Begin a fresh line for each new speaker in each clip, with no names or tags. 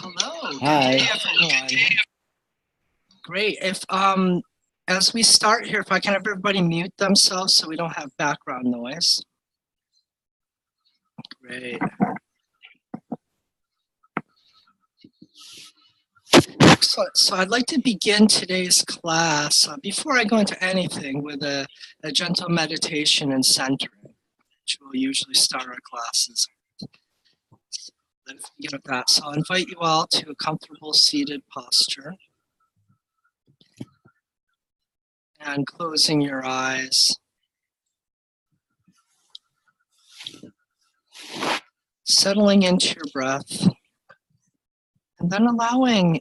Hello, good
Hi.
day, everyone. Great. If as we start here, if I can have everybody mute themselves so we don't have background noise. Great. Excellent. So I'd like to begin today's class before I go into anything with a gentle meditation and centering, which we'll usually start our classes. Let's begin with that. So I'll invite you all to a comfortable seated posture and closing your eyes. Settling into your breath and then allowing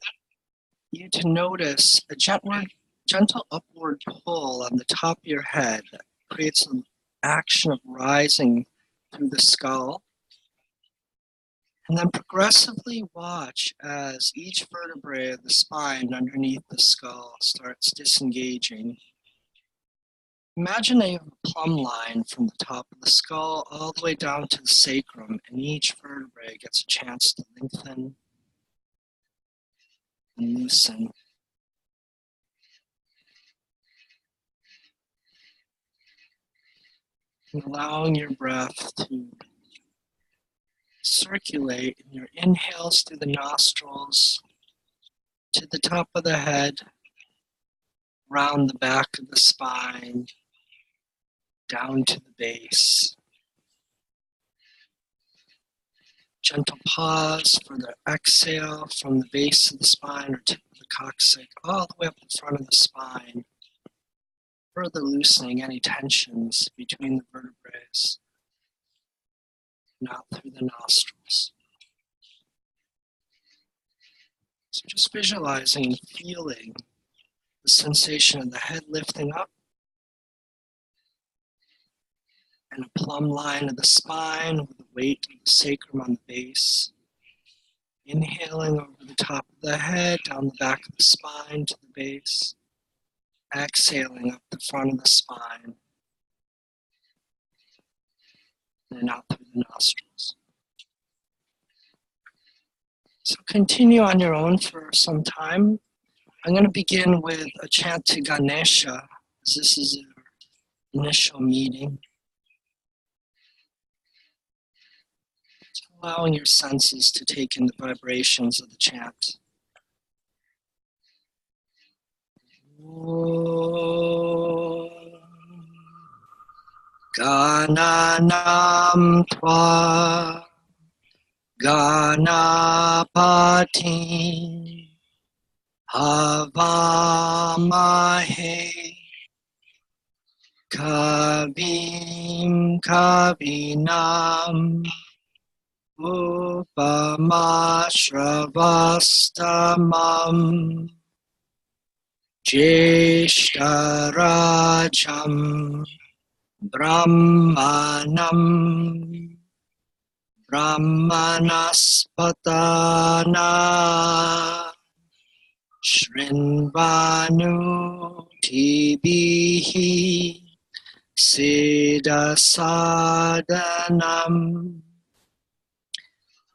you to notice a gentle upward pull on the top of your head that creates an action of rising through the skull. And then progressively watch as each vertebrae of the spine underneath the skull starts disengaging. Imagine that you have a plumb line from the top of the skull all the way down to the sacrum, and each vertebrae gets a chance to lengthen and loosen. And allowing your breath to circulate in your inhales through the nostrils to the top of the head, around the back of the spine, down to the base. Gentle pause for the exhale from the base of the spine or tip of the coccyx all the way up the front of the spine, further loosening any tensions between the vertebrae and out through the nostrils. So just visualizing and feeling the sensation of the head lifting up and a plumb line of the spine with the weight of the sacrum on the base. Inhaling over the top of the head, down the back of the spine to the base. Exhaling up the front of the spine and out through the nostrils. So continue on your own for some time. I'm going to begin with a chant to Ganesha, as this is our initial meeting. So allowing your senses to take in the vibrations of the chant. Gananam tva Ganapati Havamahe Kavim Kavinam Upamashravastamam Jeshtarajam Brahmanam Brahmanaspatana Shrinvanu Tibihi Siddhasadanam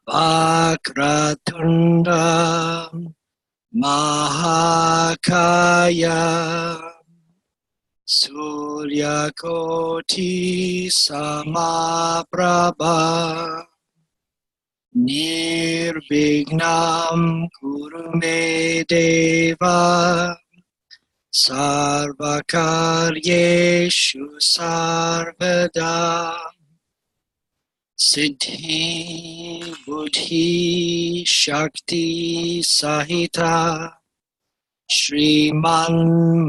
Vakratunda Mahakaya Suryakoti Samaprabha Nirvignam Kurume Deva Sarvakaryeshu Sarvada Siddhi Buddhi Shakti Sahita Shriman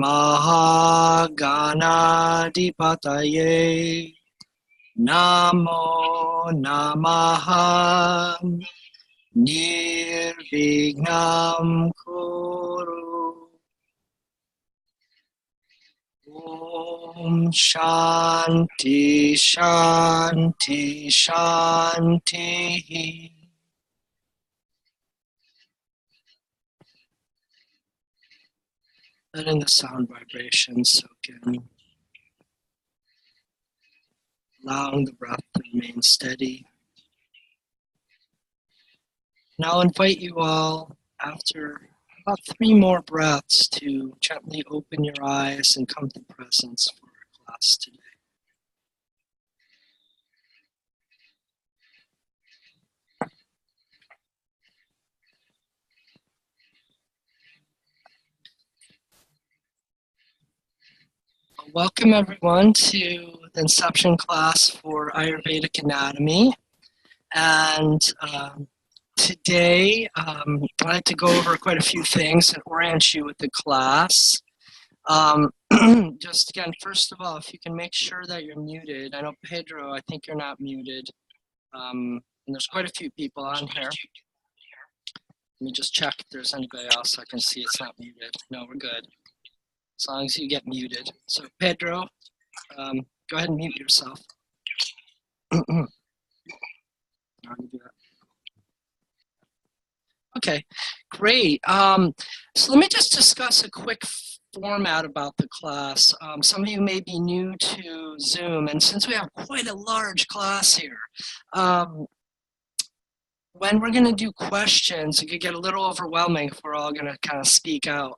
Mahaganadipataye Namo Namaha Nirvignam Kuru Om Shanti Shanti Shanti. Letting the sound vibrations soak in. Allowing the breath to remain steady. And I'll invite you all after about 3 more breaths to gently open your eyes and come to presence for our class today. Welcome everyone to the Inception class for Ayurvedic Anatomy. And today I'd like to go over quite a few things and orient you with the class. Just again, first of all, if you can make sure that you're muted. I know Pedro, I think you're not muted. And there's quite a few people on here. Let me just check if there's anybody else I can see it's not muted. No, we're good. As long as you get muted. So Pedro, go ahead and mute yourself. Okay, great. So let me just discuss a quick format about the class. Some of you may be new to Zoom, and since we have quite a large class here, when we're going to do questions, it could get a little overwhelming if we're all going to kind of speak out.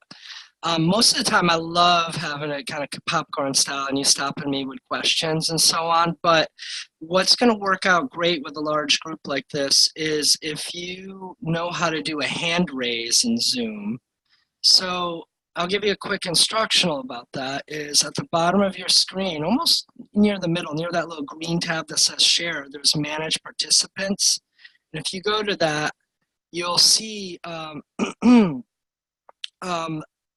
Most of the time, I love having it kind of popcorn style and you stopping me with questions and so on. But what's going to work out great with a large group like this is if you know how to do a hand raise in Zoom. So I'll give you a quick instructional about that. Is at the bottom of your screen, almost near the middle, near that little green tab that says share, there's manage participants. And if you go to that, you'll see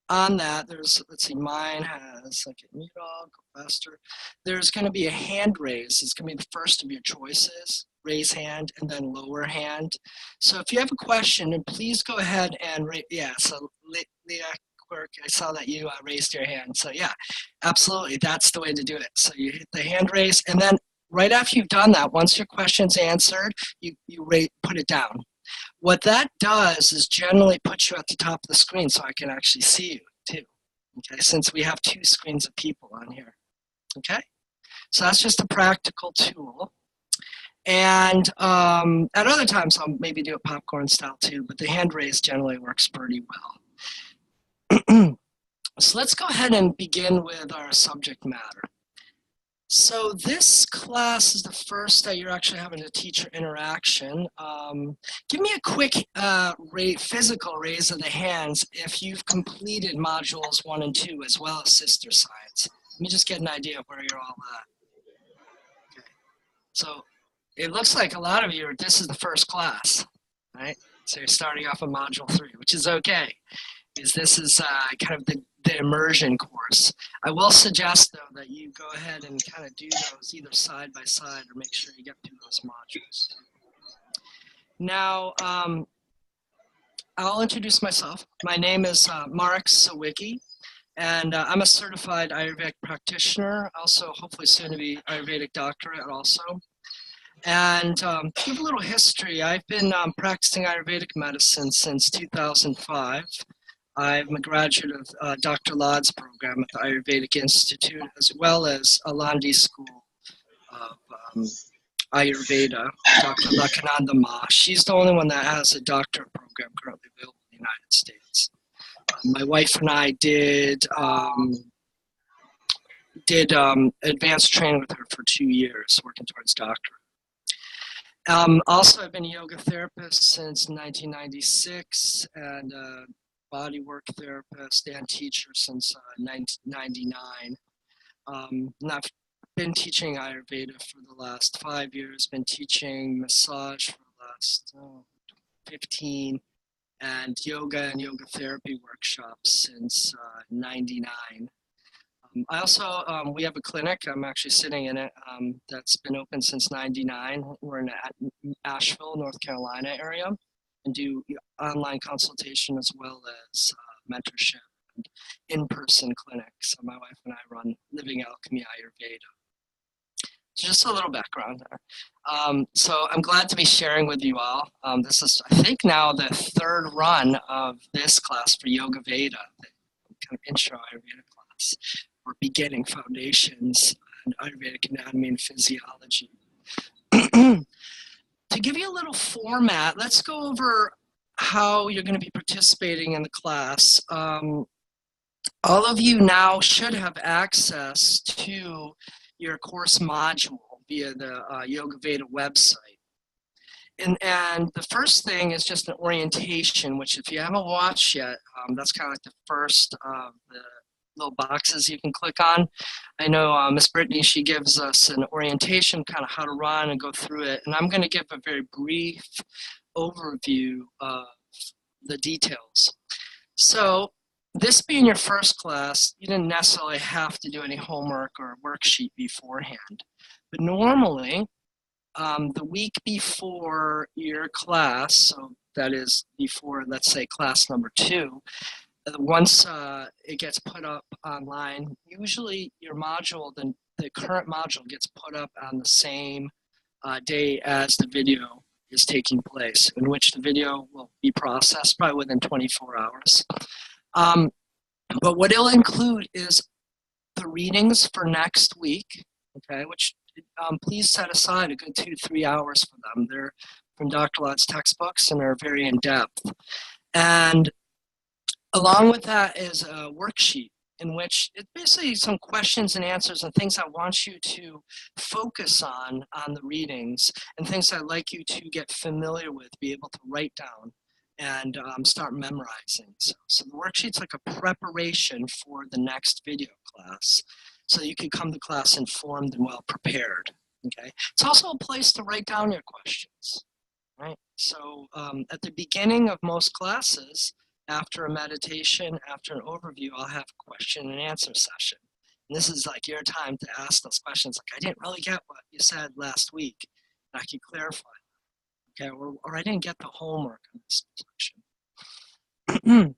on that, there's, let's see, mine has, like, mute all, go faster. There's going to be a hand raise. It's going to be the first of your choices, raise hand and then lower hand. So if you have a question, and please go ahead and raise, yeah, so Leah Quirk, I saw that you raised your hand. So yeah, absolutely, that's the way to do it. So you hit the hand raise, and then right after you've done that, once your question's answered, you put it down. What that does is generally put you at the top of the screen so I can actually see you too, okay, since we have 2 screens of people on here, okay? So that's just a practical tool. And at other times, I'll maybe do it popcorn style too, but the hand raise generally works pretty well. So let's go ahead and begin with our subject matter. So this class is the first that you're actually having a teacher interaction. Give me a quick physical raise of the hands if you've completed modules 1 and 2 as well as sister science. Let me just get an idea of where you're all at. Okay. So it looks like a lot of you, this is the first class, right? So you're starting off on module 3, which is okay, because this is kind of the immersion course. I will suggest, though, that you go ahead and kind of do those either side by side or make sure you get through those modules. Now, I'll introduce myself. My name is Marek Sawicki, and I'm a certified Ayurvedic practitioner, also hopefully soon to be Ayurvedic doctorate also. And to give a little history, I've been practicing Ayurvedic medicine since 2005. I'm a graduate of Dr. Ladd's program at the Ayurvedic Institute, as well as Alandi School of Ayurveda, Dr. Lakhananda Ma. She's the only one that has a doctorate program currently available in the United States. My wife and I did advanced training with her for 2 years, working towards doctorate. Also, I've been a yoga therapist since 1996, and bodywork therapist and teacher since 1999. And I've been teaching Ayurveda for the last 5 years, been teaching massage for the last 15, and yoga therapy workshops since 99. I also, we have a clinic, I'm actually sitting in it, that's been open since 99. We're in the Asheville, North Carolina area, and do online consultation as well as mentorship and in-person clinics. So my wife and I run Living Alchemy Ayurveda. So just a little background there. So I'm glad to be sharing with you all. This is, I think, now the 3rd run of this class for Yoga Veda, the kind of intro Ayurveda class. We're beginning foundations and Ayurvedic anatomy and physiology. to give you a little format, let's go over how you're going to be participating in the class. All of you now should have access to your course module via the Yoga Veda website. And the first thing is just an orientation, which if you haven't watched yet, that's kind of like the first of the little boxes you can click on. I know Miss Brittany, she gives us an orientation, kind of how to run and go through it. And I'm going to give a very brief overview of the details. So this being your first class, you didn't necessarily have to do any homework or worksheet beforehand. But normally, the week before your class, so that is before, let's say, class number 2, once it gets put up online, usually your module, the current module gets put up on the same day as the video is taking place, in which the video will be processed probably within 24 hours. But what it'll include is the readings for next week, okay, which please set aside a good 2-3 hours for them. They're from Dr. Lott's textbooks and are very in-depth. And along with that is a worksheet in which it's basically some questions and answers and things I want you to focus on the readings and things I'd like you to get familiar with, be able to write down and start memorizing. So the worksheet's like a preparation for the next video class, so you can come to class informed and well prepared, okay? It's also a place to write down your questions, right? So at the beginning of most classes, after a meditation, after an overview, I'll have a question and answer session. And this is like your time to ask those questions, like, I didn't really get what you said last week, and I can clarify. Okay, or I didn't get the homework on this section.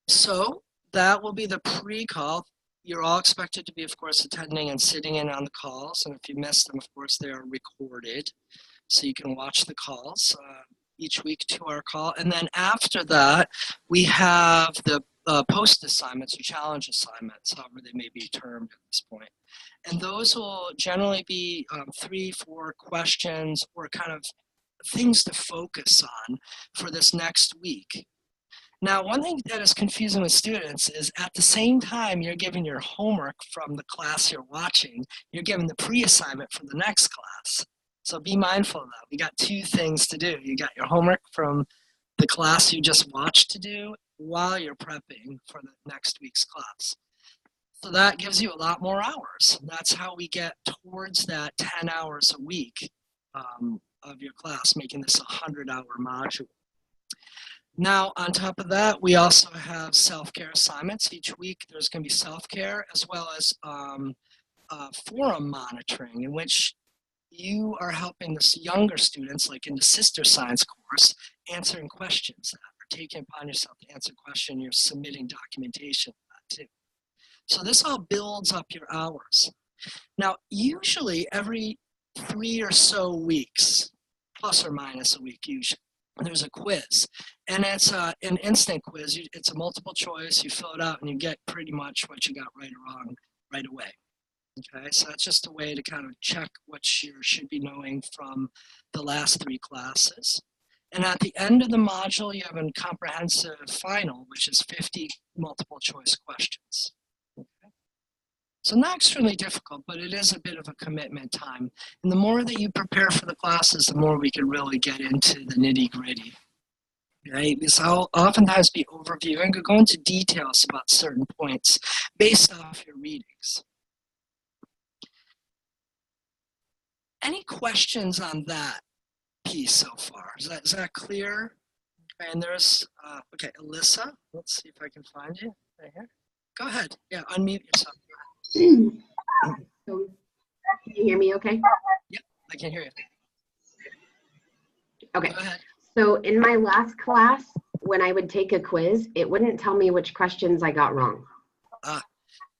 So that will be the pre-call. You're all expected to be, of course, attending and sitting in on the calls. And if you miss them, of course, they are recorded. So you can watch the calls each week, 2-hour call. And then after that, we have the post assignments or challenge assignments, however they may be termed at this point. And those will generally be 3-4 questions or kind of things to focus on for this next week. Now, one thing that is confusing with students is at the same time you're giving your homework from the class you're watching, you're giving the pre-assignment for the next class. So be mindful of that. We got 2 things to do. You got your homework from the class you just watched to do while you're prepping for the next week's class. So that gives you a lot more hours. That's how we get towards that 10 hours a week of your class, making this a 100-hour module. Now, on top of that, we also have self-care assignments. Each week, there's going to be self-care as well as forum monitoring, in which you are helping the younger students, like in the Sister Science course, answering questions that are taking upon yourself to answer questions. You're submitting documentation for that too. So this all builds up your hours. Now, usually every 3 or so weeks, plus or minus a week usually, there's a quiz. And it's an instant quiz. It's a multiple choice. You fill it out and you get pretty much what you got right or wrong right away. Okay, so that's just a way to kind of check what you should be knowing from the last 3 classes. And at the end of the module, you have a comprehensive final, which is 50 multiple choice questions. Okay. So not extremely difficult, but it is a bit of a commitment time. And the more that you prepare for the classes, the more we can really get into the nitty gritty. Right? Because I'll oftentimes be overviewing and go into details about certain points based off your readings. Any questions on that piece so far? Is that clear? And there's, okay, Alyssa, let's see if I can find you right here. Go ahead, yeah, unmute yourself.
So, can you hear me okay?
Yep, I can hear you.
Okay,
go ahead.
So in my last class, when I would take a quiz, it wouldn't tell me which questions I got wrong.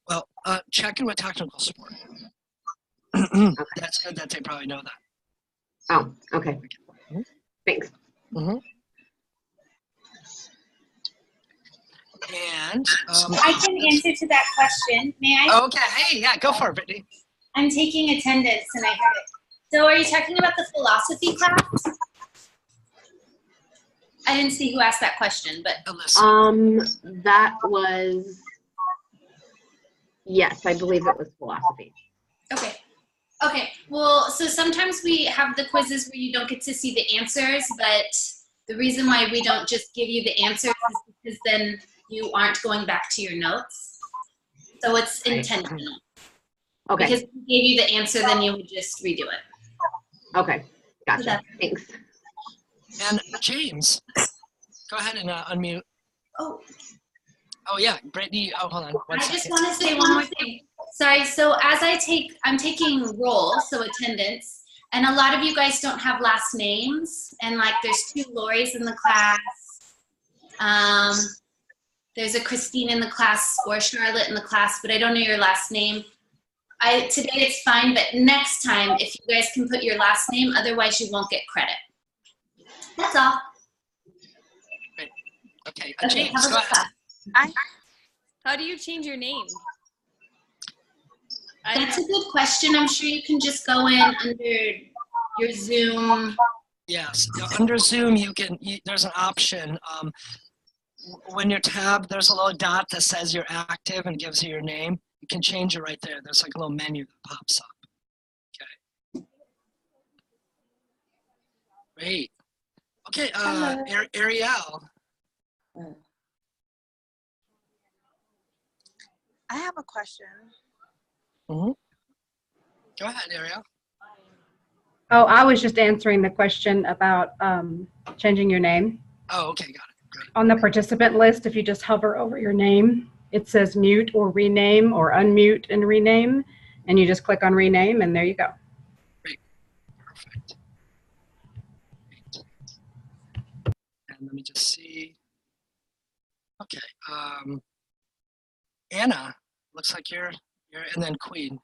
Well, check in with technical support. Okay. That's good that they probably know that.
Oh, okay.
Mm-hmm.
Thanks.
Mm-hmm. And
I can answer to that question. May I?
Okay. Hey, yeah, go for it, Brittany.
I'm taking attendance and I have it So are you talking about the philosophy class? I didn't see who asked that question, but
Alyssa.
That was, yes, I believe it was philosophy.
okay. Okay, well, so sometimes we have the quizzes where you don't get to see the answers, but the reason why we don't just give you the answers is because then you aren't going back to your notes. So it's intentional.
Okay,
Because if we gave you the answer, then you would just redo it.
okay, gotcha,
that's-
thanks.
And James, go ahead and unmute.
Oh,
Oh yeah, Brittany. Oh, hold on. One
I
second.
just want to say one more thing. Sorry, so as I'm taking roll, so attendance, and a lot of you guys don't have last names, and like there's 2 Lori's in the class. There's a Christine in the class or Charlotte in the class, but I don't know your last name. Today it's fine, but next time, if you guys can put your last name, otherwise you won't get credit. That's all.
Okay,
Okay,
James,
have a
go
good
ahead.
class.
How do you change your name?
That's a good question. I'm sure you can just go in under your Zoom.
Yes, under Zoom, there's an option. When you're tabbed, there's a little dot that says you're active and gives you your name. You can change it right there. There's like a little menu that pops up. Okay. Great. Okay, Ariel.
I have a question.
Mm-hmm. Go ahead, Ariel.
Oh, I was just answering the question about changing your name.
Oh, okay, got it. Great.
On the participant list, if you just hover over your name, it says mute or rename or unmute and rename, and you just click on rename, and there you go.
Great. Perfect. Great. And let me just see. Okay. Anna, looks like you're, and then Queen.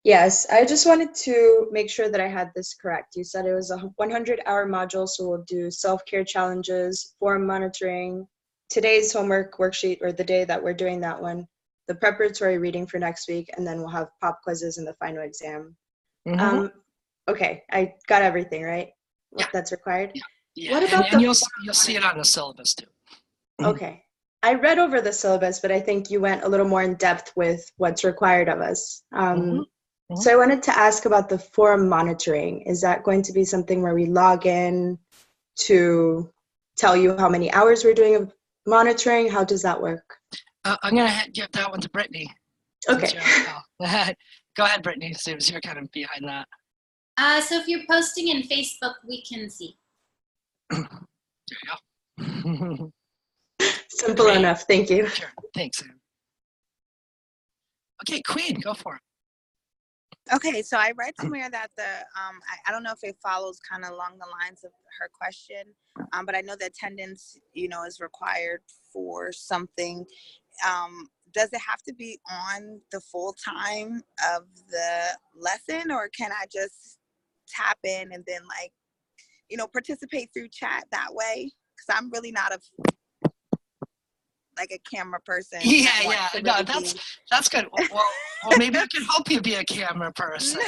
Yes, I just wanted to make sure that I had this correct. You said it was a 100-hour module, so we'll do self-care challenges, form monitoring, today's homework worksheet, or the day that we're doing that one, the preparatory reading for next week, and then we'll have pop quizzes in the final exam.
Mm-hmm.
Okay, I got everything, right?
Yeah.
That's required?
Yeah,
What about
and
the-
you'll see it on the syllabus too.
Okay. I read over the syllabus, but I think you went a little more in depth with what's required of us. So I wanted to ask about the forum monitoring. Is that going to be something where we log in to tell you how many hours we're doing of monitoring? How does that work?
I'm going to give that one to Brittany.
Okay.
Go ahead, Brittany, since you're kind of behind that.
So if you're posting in Facebook, we can see.
There you go.
Simple
Great.
enough. Thank you.
Sure. Thanks, Sam. Okay, Queen, go for it.
Okay, so I read somewhere that I don't know if it follows kind of along the lines of her question, but I know the attendance, is required for something. Does it have to be on the full time of the lesson, or can I just tap in and then participate through chat that way? Because I'm really not a camera person.
Yeah. No, that's good. Well, maybe I can help you be a camera person.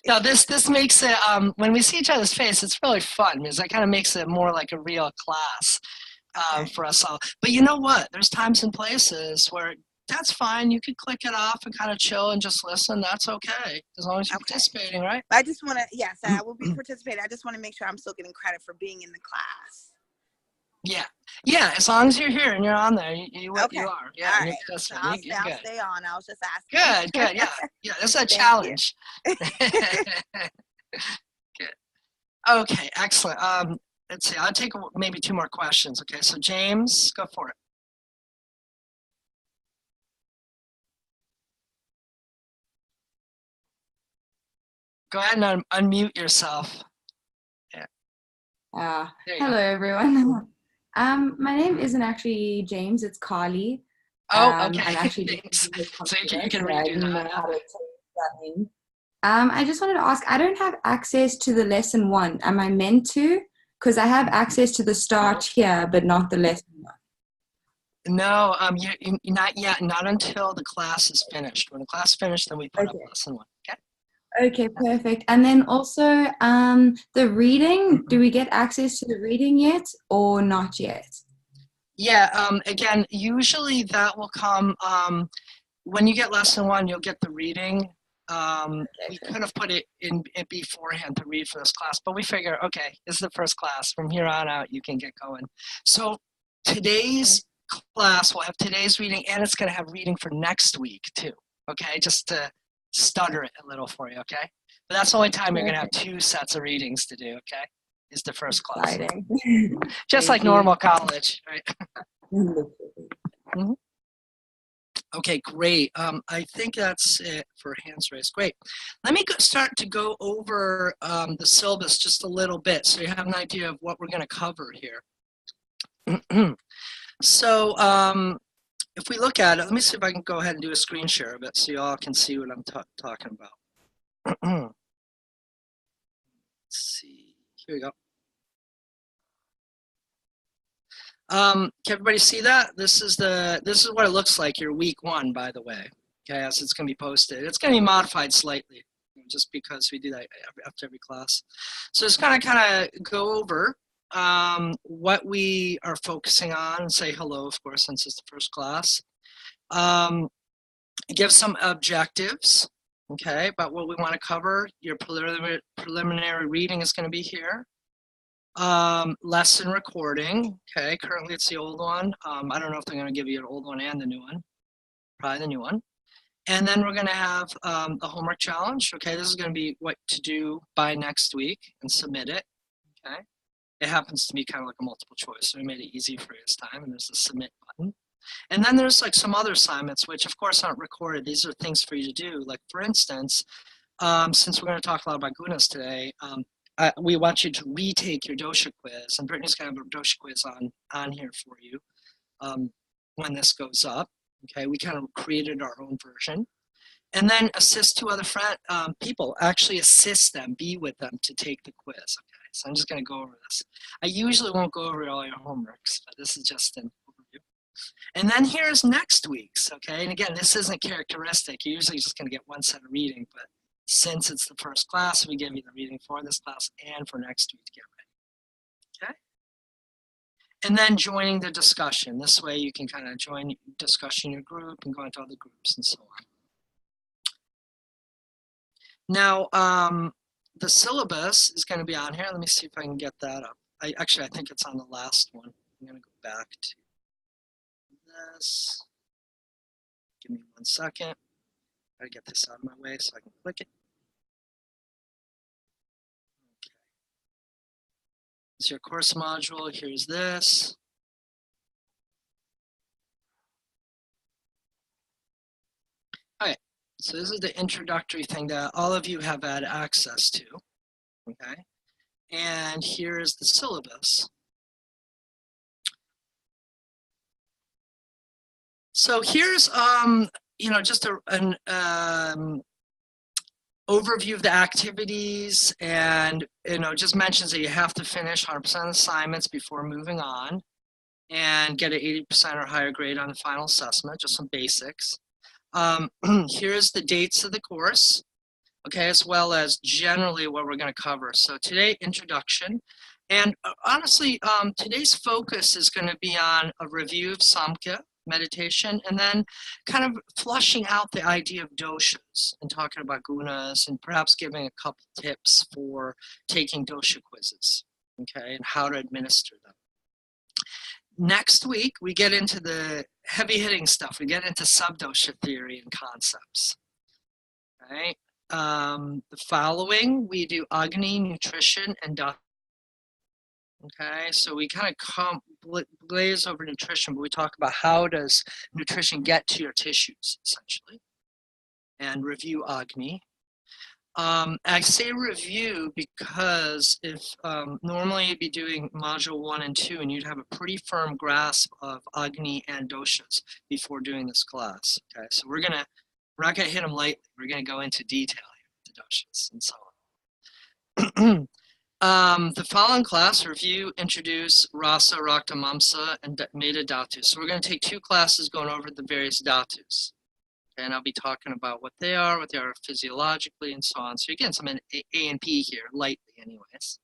No, this makes it, when we see each other's face, it's really fun because that kind of makes it more like a real class for us all. But you know what? There's times and places where that's fine. You could click it off and kind of chill and just listen. That's okay, as long as you're participating, right?
I just want to, yes, I will be participating. I just want to make sure I'm still getting credit for being in the class.
Yeah. As long as you're here and you're on there, you are. Yeah,
All right. So I'll stay on. I was just asking.
Good. Yeah. This is a challenge. Good. Okay. Excellent. Let's see. I'll take maybe 2 more questions. Okay. So James, go for it. Go ahead and unmute yourself.
Hello,
There you go.
everyone. My name isn't actually James, it's Carly.
Oh, okay.
I'm actually
Thanks.
just
So you can
I
redo
didn't know
that.
how to change that name. I just wanted to ask, I don't have access to the lesson 1. Am I meant to? Because I have access to the start here, but not the lesson 1.
No, you're not yet. Not until the class is finished. When the class is finished, then we put up
Okay.
lesson 1. Okay.
Okay, perfect. And then also the reading, do we get access to the reading yet or not yet?
Yeah, again, usually that will come when you get lesson 1, you'll get the reading. We could have put it in beforehand to read for this class, but we figure, okay, this is the first class. From here on out, you can get going. So today's class will have today's reading, and it's going to have reading for next week too. Okay, just to stutter it a little for you. Okay, but that's the only time you're going to have 2 sets of readings to do. Okay, is the first class.
Exciting.
Just like normal college, right? Mhm. Okay, great. I think that's it for hands raised. Great. Let me start to go over the syllabus just a little bit so you have an idea of what we're going to cover here. So if we look at it, let me see if I can go ahead and do a screen share of it so you all can see what I'm talking about. Let's see. Here we go. Can everybody see that? This is what it looks like your week 1, by the way. Okay, as it's going to be posted. It's going to be modified slightly, just because we do that after every class. So it's going to kind of go over what we are focusing on and say hello, of course, since it's the first class. Give some objectives, okay, about what we want to cover. Your preliminary reading is going to be here. Lesson recording, okay, currently it's the old one. I don't know if they're going to give you an old one and the new one, probably the new one. And then we're going to have the homework challenge, okay, this is going to be what to do by next week and submit it, okay. It happens to be kind of like a multiple choice, so we made it easy for you this time, and there's the submit button. And then there's like some other assignments, which of course aren't recorded. These are things for you to do, like for instance, since we're going to talk a lot about gunas today, we want you to retake your dosha quiz, and Brittany's going to have a dosha quiz on here for you when this goes up. Okay, we kind of created our own version. And then assist 2 other people, actually assist them, be with them to take the quiz. Okay, so I'm just going to go over this. I usually won't go over all your homeworks, but this is just an overview. And then here's next week's, okay? And again, this isn't characteristic. You're usually just going to get 1 set of reading, but since it's the first class, we give you the reading for this class and for next week to get ready, okay? And then joining the discussion. This way you can kind of join discussion in your group and go into other groups and so on. Now, the syllabus is going to be on here. Let me see if I can get that up. I think it's on the last one. I'm going to go back to this. Give me 1 second. Gotta get this out of my way so I can click it. Okay. It's your course module. Here's this. All right. So this is the introductory thing that all of you have had access to. Okay. And here's the syllabus. So here's just an overview of the activities, and just mentions that you have to finish 100% assignments before moving on and get an 80% or higher grade on the final assessment, just some basics. Here's the dates of the course, okay, as well as generally what we're going to cover. So today, introduction. And honestly, today's focus is going to be on a review of Samkhya meditation, and then kind of flushing out the idea of doshas and talking about gunas, and perhaps giving a couple tips for taking dosha quizzes, okay, and how to administer them. Next week, we get into the heavy-hitting stuff. We get into subdosha theory and concepts, right? The following, we do Agni, nutrition, and Dhatu. Okay, so we kind of glaze over nutrition, but we talk about how does nutrition get to your tissues, essentially, and review Agni. I say review because if normally you'd be doing module 1 and 2, and you'd have a pretty firm grasp of Agni and doshas before doing this class. Okay, so we're not gonna hit them lightly. We're gonna go into detail here with the doshas and so on. The following class, review, introduce Rasa, Rakta, Mamsa, and Meta Dhatu. So we're going to take 2 classes going over the various dhatus. Okay, and I'll be talking about what they are physiologically, and so on. So again, some A and P here, lightly anyways.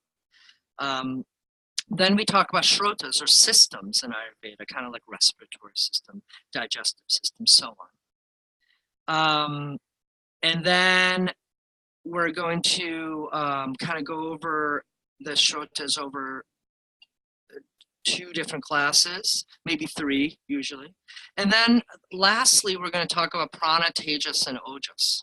Then we talk about shrotas, or systems in Ayurveda, kind of like respiratory system, digestive system, so on. And then we're going to kind of go over the shrotas over 2 different classes, maybe 3 usually. And then lastly, we're going to talk about prana, tejas, and ojas.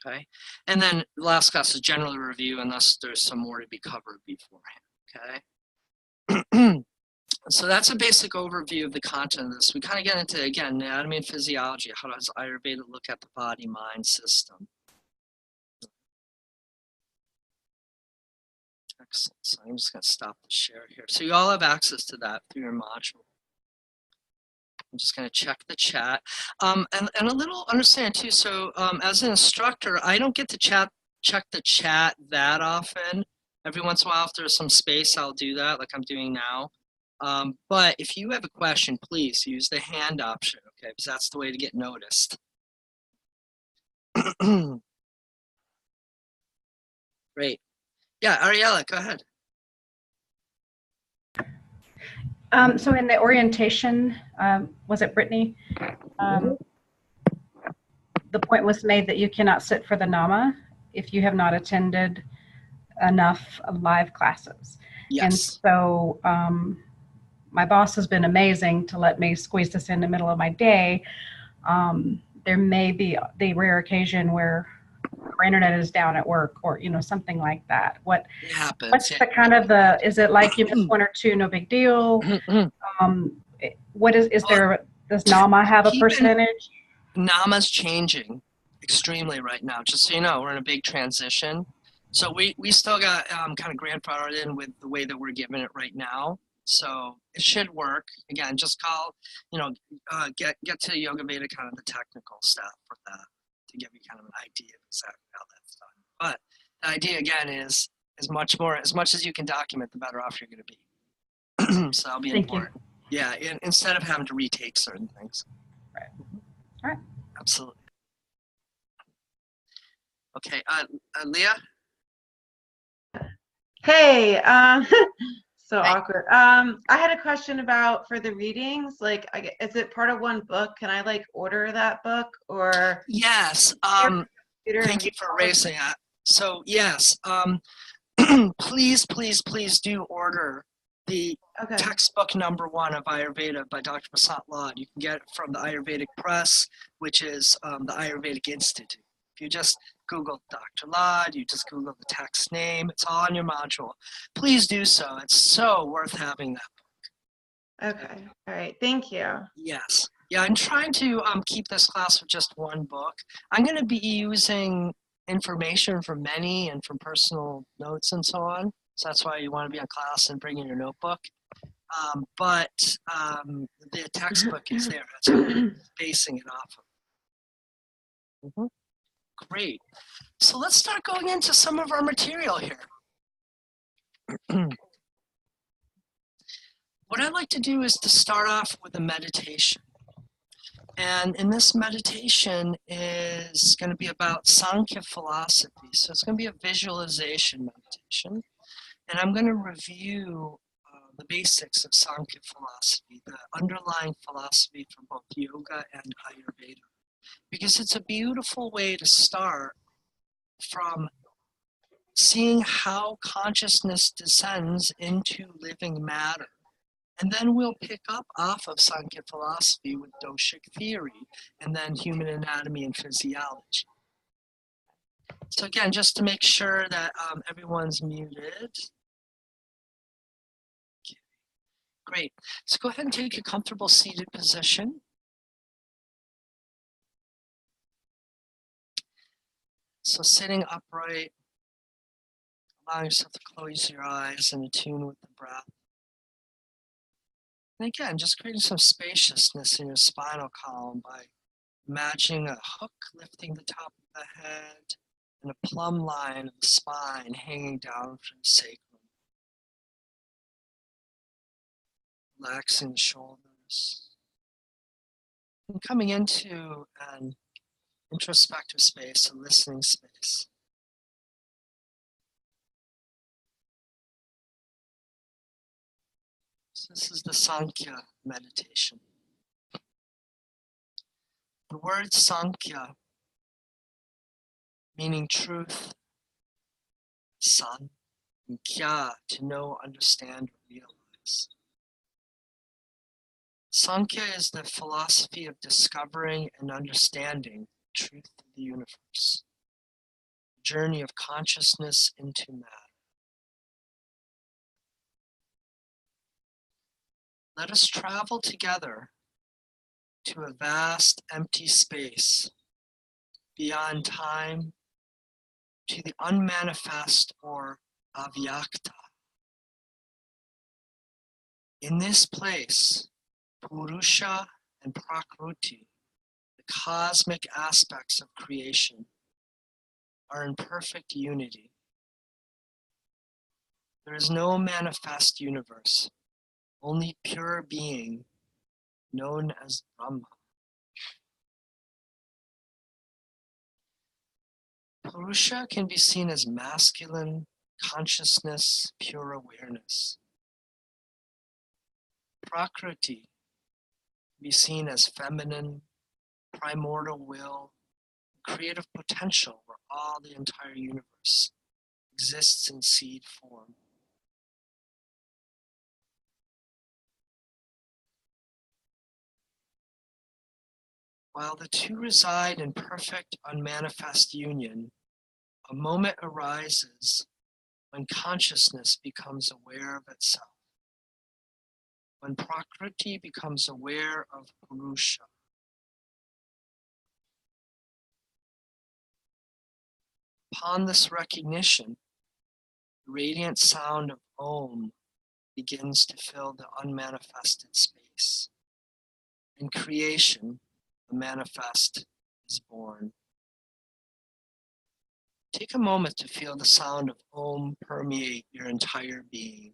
Okay. And then the last class is generally review, unless there's some more to be covered beforehand. Okay. So that's a basic overview of the content of this. We kind of get into, again, anatomy and physiology. How does Ayurveda look at the body, mind system? Excellent. So I'm just going to stop the share here. So you all have access to that through your module. I'm just going to check the chat. And a little understand too, so as an instructor, I don't get to check the chat that often. Every once in a while, if there's some space, I'll do that like I'm doing now. But if you have a question, please use the hand option, okay? Because that's the way to get noticed. Great. Yeah, Ariella, go ahead.
So in the orientation, was it Brittany? The point was made that you cannot sit for the NAMA if you have not attended enough live classes.
Yes.
And so my boss has been amazing to let me squeeze this in the middle of my day. There may be the rare occasion where our internet is down at work, or something like that. What's the kind of is it like you miss 1 or 2, no big deal? What is there? Does NAMA have a percentage?
NAMA's changing extremely right now. Just so you know, we're in a big transition. So we still got kind of grandfathered in with the way that we're giving it right now. So it should work. Again, just call, get to Yoga Veda, kind of the technical stuff for that, to give you kind of an idea of exactly how that's done. But the idea again is as much as you can document, the better off you're going to be. So that'll be important. Yeah, instead of having to retake certain things.
Right. All right.
Absolutely. Okay, Leah.
Hey, so
Hey.
awkward. I had a question about for the readings. Like, is it part of one book? Can I order that book or?
Yes. Thank you for raising that. So yes, please do order the textbook #1 of Ayurveda by Dr. Prasad Lad. You can get it from the Ayurvedic Press, which is the Ayurvedic Institute. If you just Google Dr. Lad, you just Google the text name, it's all on your module. Please do so. It's so worth having that book.
Okay. All right. Thank you.
Yes. Yeah, I'm trying to keep this class with just one book. I'm going to be using information from many and from personal notes and so on. So that's why you want to be on class and bring in your notebook. But the textbook is there. That's what I'm basing it off of. Mm-hmm. Great. So let's start going into some of our material here. What I'd like to do is to start off with a meditation. And in this meditation is going to be about Sankhya philosophy. So it's going to be a visualization meditation. And I'm going to review the basics of Sankhya philosophy, the underlying philosophy for both yoga and Ayurveda. Because it's a beautiful way to start from seeing how consciousness descends into living matter. And then we'll pick up off of Sankhya philosophy with doshic theory, and then human anatomy and physiology. So again, just to make sure that everyone's muted. Okay. Great. So go ahead and take a comfortable seated position. So sitting upright, allow yourself to close your eyes and attune with the breath. And again, just creating some spaciousness in your spinal column by imagining a hook lifting the top of the head and a plumb line of the spine hanging down from the sacrum. Relaxing the shoulders. And coming into an introspective space, a listening space. So this is the Sankhya meditation. The word Sankhya, meaning truth, sun, and kya, to know, understand, or realize. Sankhya is the philosophy of discovering and understanding the truth of the universe, the journey of consciousness into matter. Let us travel together to a vast empty space beyond time, to the unmanifest or avyakta. In this place, Purusha and Prakriti, the cosmic aspects of creation, are in perfect unity. There is no manifest universe, only pure being, known as Brahma. Purusha can be seen as masculine, consciousness, pure awareness. Prakriti can be seen as feminine, primordial will, creative potential where all the entire universe exists in seed form. While the two reside in perfect unmanifest union, a moment arises when consciousness becomes aware of itself, when Prakriti becomes aware of Purusha. Upon this recognition, the radiant sound of Om begins to fill the unmanifested space. In creation, the manifest is born. Take a moment to feel the sound of Om permeate your entire being.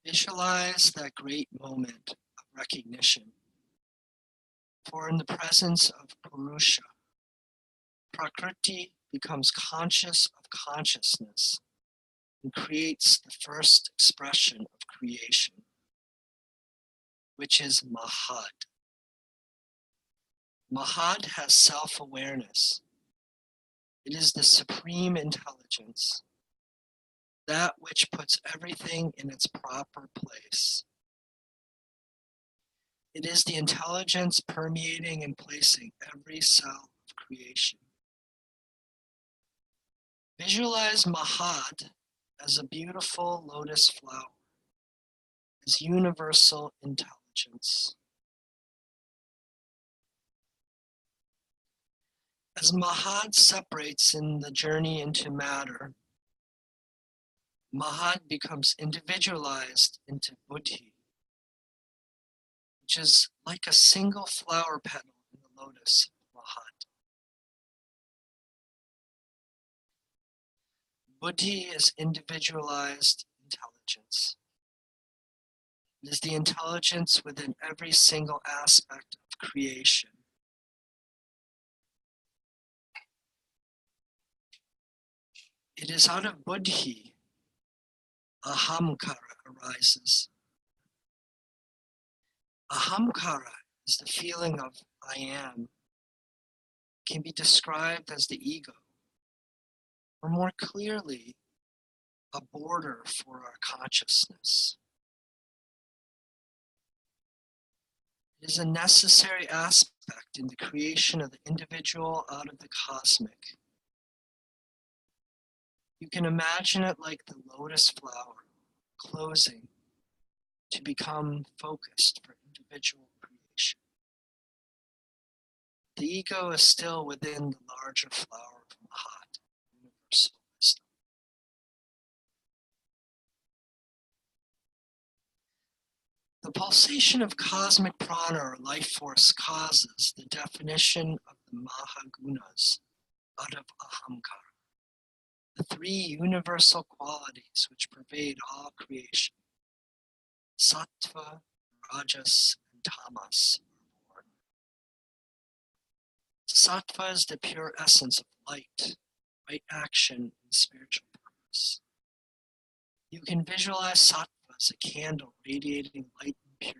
Visualize that great moment of recognition. For in the presence of Purusha, Prakriti becomes conscious of consciousness and creates the first expression of creation, which is Mahad. Mahad has self-awareness. It is the supreme intelligence, that which puts everything in its proper place. It is the intelligence permeating and placing every cell of creation. Visualize Mahad as a beautiful lotus flower, as universal intelligence. As Mahad separates in the journey into matter, Mahad becomes individualized into Buddhi, which is like a single flower petal in the lotus of Mahad. Buddhi is individualized intelligence. It is the intelligence within every single aspect of creation. It is out of Buddhi Ahamkara arises. Ahamkara is the feeling of I am. It can be described as the ego, or more clearly, a border for our consciousness. It is a necessary aspect in the creation of the individual out of the cosmic. You can imagine it like the lotus flower closing to become focused for individual creation. The ego is still within the larger flower of Mahad, universal wisdom. The pulsation of cosmic prana or life force causes the definition of the the Mahagunas out of Ahamkara, the three universal qualities which pervade all creation. Sattva, Rajas, and Tamas are born. Sattva is the pure essence of light, right action, and spiritual purpose. You can visualize sattva as a candle radiating light and purity.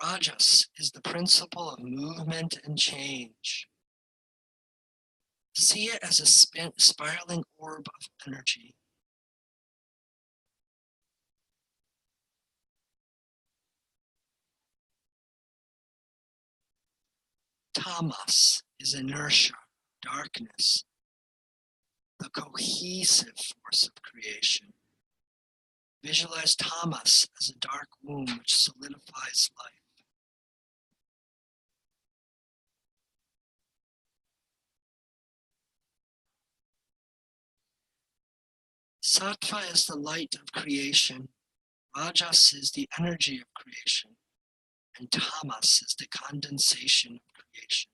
Rajas is the principle of movement and change. See it as a spiraling orb of energy. Tamas is inertia, darkness, the cohesive force of creation. Visualize tamas as a dark womb which solidifies life. Sattva is the light of creation, Rajas is the energy of creation, and Tamas is the condensation of creation.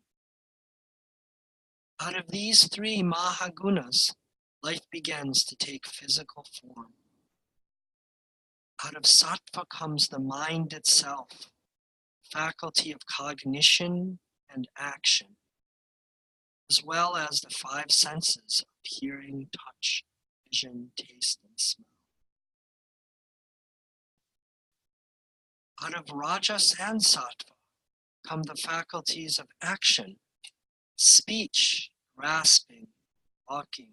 Out of these three Mahagunas, life begins to take physical form. Out of Sattva comes the mind itself, faculty of cognition and action, as well as the five senses of hearing, touch, vision, taste, and smell. Out of Rajas and Sattva come the faculties of action, speech, grasping, walking,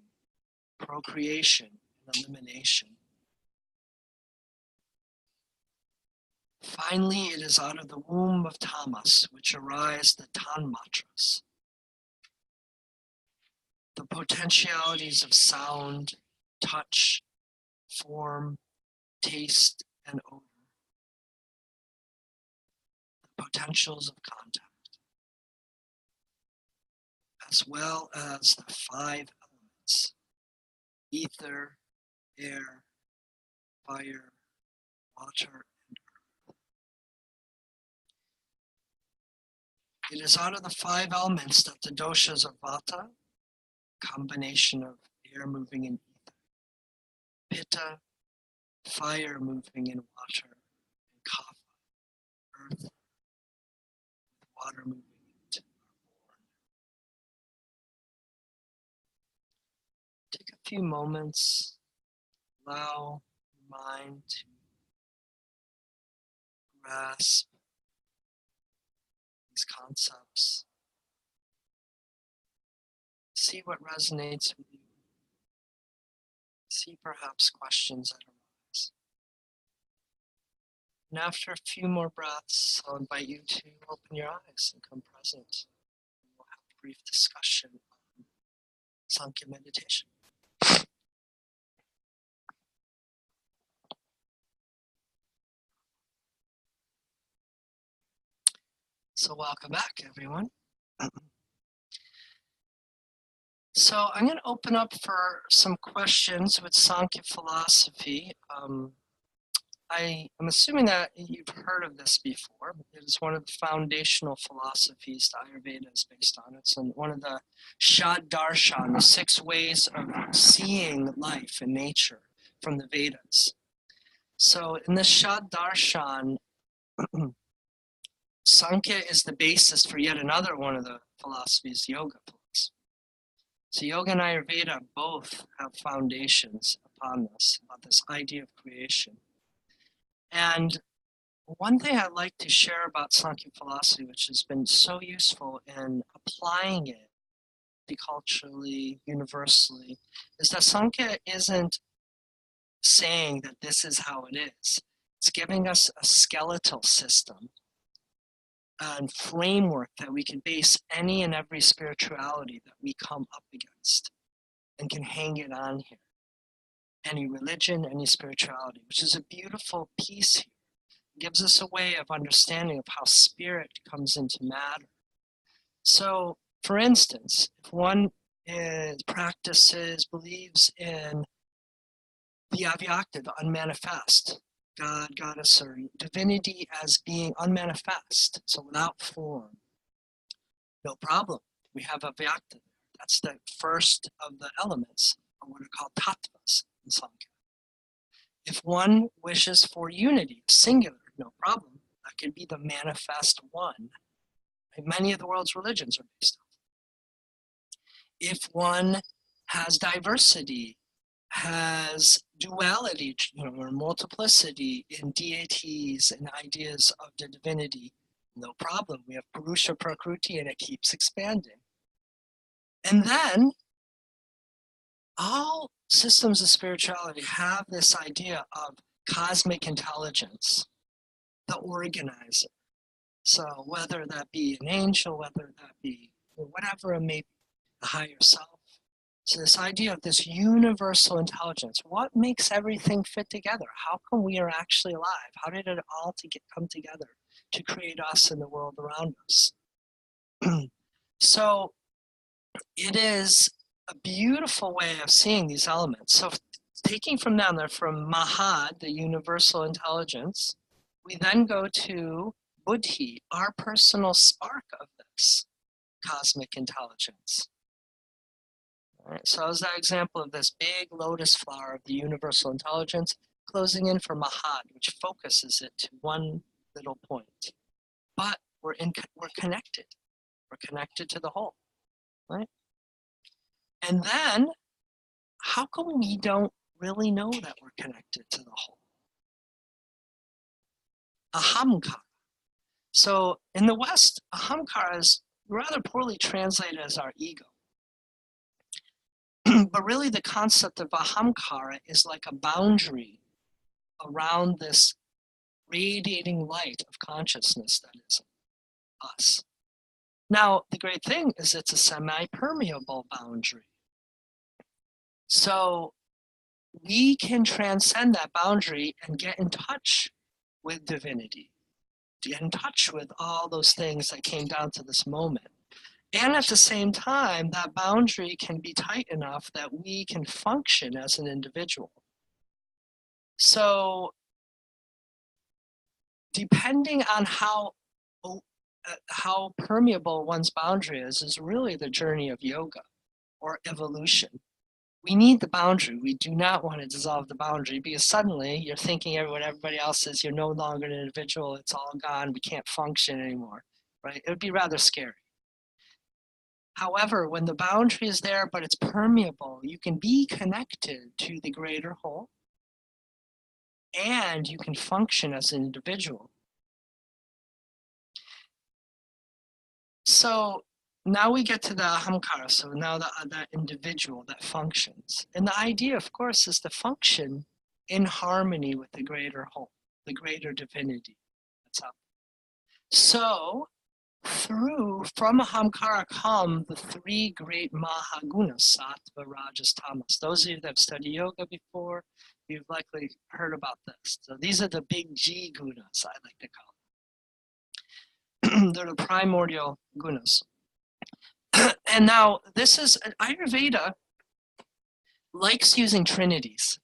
procreation, and elimination. Finally, it is out of the womb of Tamas which arise the Tanmatras, the potentialities of sound, touch, form, taste, and odor, the potentials of contact, as well as the five elements: ether, air, fire, water, and earth. It is out of the five elements that the doshas of Vata, combination of air moving in ether, Pitta, fire moving in water, and Kapha, earth, with water moving in it, are born. Take a few moments, allow your mind to grasp these concepts. See what resonates with you. See perhaps questions that arise. And after a few more breaths, I'll invite you to open your eyes and come present. We'll have a brief discussion on Sankhya meditation. So welcome back, everyone. So I'm going to open up for some questions with Sankhya philosophy. I am assuming that you've heard of this before. It is one of the foundational philosophies that Ayurveda is based on. It's one of the Shad Darshan, the 6 ways of seeing life and nature from the Vedas. So in the Shad Darshan, Sankhya is the basis for yet another one of the philosophies, yoga philosophy. So yoga and Ayurveda both have foundations upon this, about this idea of creation. And one thing I'd like to share about Sankhya philosophy, which has been so useful in applying it culturally, universally, is that Sankhya isn't saying that this is how it is. It's giving us a skeletal system and framework that we can base any and every spirituality that we come up against and can hang it on here. Any religion, any spirituality, which is a beautiful piece here. It gives us a way of understanding of how spirit comes into matter. So, for instance, if one practices, believes in the avyakta, the unmanifest, God, goddess, or divinity as being unmanifest, so without form. No problem. We have avyakta. That's the first of the elements, or what are called tattvas in Sankhya. If one wishes for unity, singular, no problem. That can be the manifest one. And many of the world's religions are based on. If one has diversity, has duality, or multiplicity in deities and ideas of the divinity, no problem. We have Purusha Prakriti and it keeps expanding. And then all systems of spirituality have this idea of cosmic intelligence, the organizer. So whether that be an angel, whether that be whatever it may be, the higher self. So this idea of this universal intelligence, what makes everything fit together? How come we are actually alive? How did it all come together to create us and the world around us? So it is a beautiful way of seeing these elements. So taking from down there, from Mahad, the universal intelligence, we then go to Buddhi, our personal spark of this cosmic intelligence. All right, so as that example of this big lotus flower of the universal intelligence, closing in for Mahad, which focuses it to one little point. But we're connected. We're connected to the whole, right? And then, how come we don't really know that we're connected to the whole? Ahamkara. So in the West, ahamkara is rather poorly translated as our ego. But really the concept of ahamkara is like a boundary around this radiating light of consciousness that is us. Now, the great thing is it's a semi-permeable boundary. So we can transcend that boundary and get in touch with divinity, get in touch with all those things that came down to this moment. And at the same time, that boundary can be tight enough that we can function as an individual. So depending on how permeable one's boundary is really the journey of yoga or evolution. We need the boundary. We do not want to dissolve the boundary because suddenly you're thinking what everybody else is, you're no longer an individual, it's all gone, we can't function anymore, right? It would be rather scary. However, when the boundary is there, but it's permeable, you can be connected to the greater whole and you can function as an individual. So now we get to the ahamkara, so now that individual that functions. And the idea, of course, is to function in harmony with the greater whole, the greater divinity that's up. So from ahamkara come the three great mahagunas, sattva, rajas, tamas. Those of you that have studied yoga before, you've likely heard about this. So these are the big G gunas, I like to call them. They're the primordial gunas. And now this is, Ayurveda likes using trinities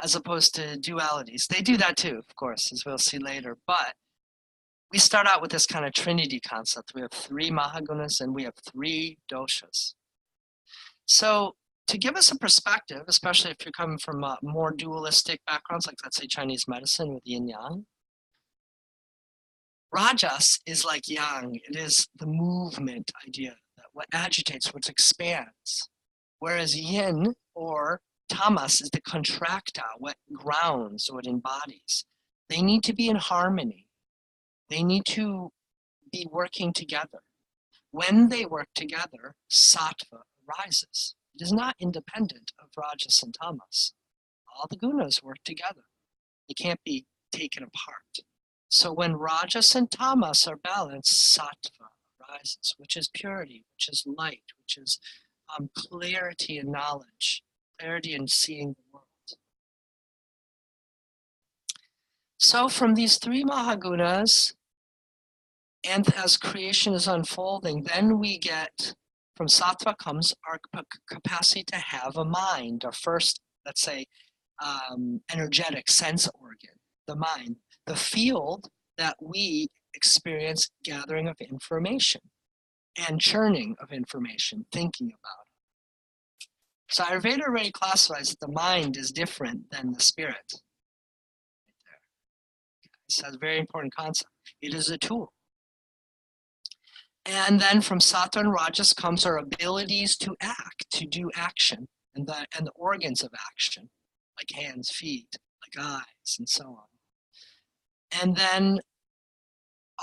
as opposed to dualities. They do that too, of course, as we'll see later, but we start out with this kind of trinity concept. We have three mahagunas and we have three doshas. So to give us a perspective, especially if you're coming from more dualistic backgrounds, like let's say Chinese medicine with yin yang, rajas is like yang. It is the movement idea, that what agitates, what expands. Whereas yin or tamas is the contracta, what grounds, what embodies. They need to be in harmony. They need to be working together. When they work together, sattva arises. It is not independent of rajas and tamas. All the gunas work together. They can't be taken apart. So when rajas and tamas are balanced, sattva arises, which is purity, which is light, which is clarity and knowledge, clarity in seeing the world. So from these three mahagunas, and as creation is unfolding, then we get From sattva comes our capacity to have a mind, our first, let's say, energetic sense organ, the mind, the field that we experience gathering of information and churning of information, thinking about it. So Ayurveda already classifies that the mind is different than the spirit. It's a very important concept. It is a tool. And then from sattva and rajas comes our abilities to act, to do action, and the organs of action, like hands, feet, like eyes, and so on. And then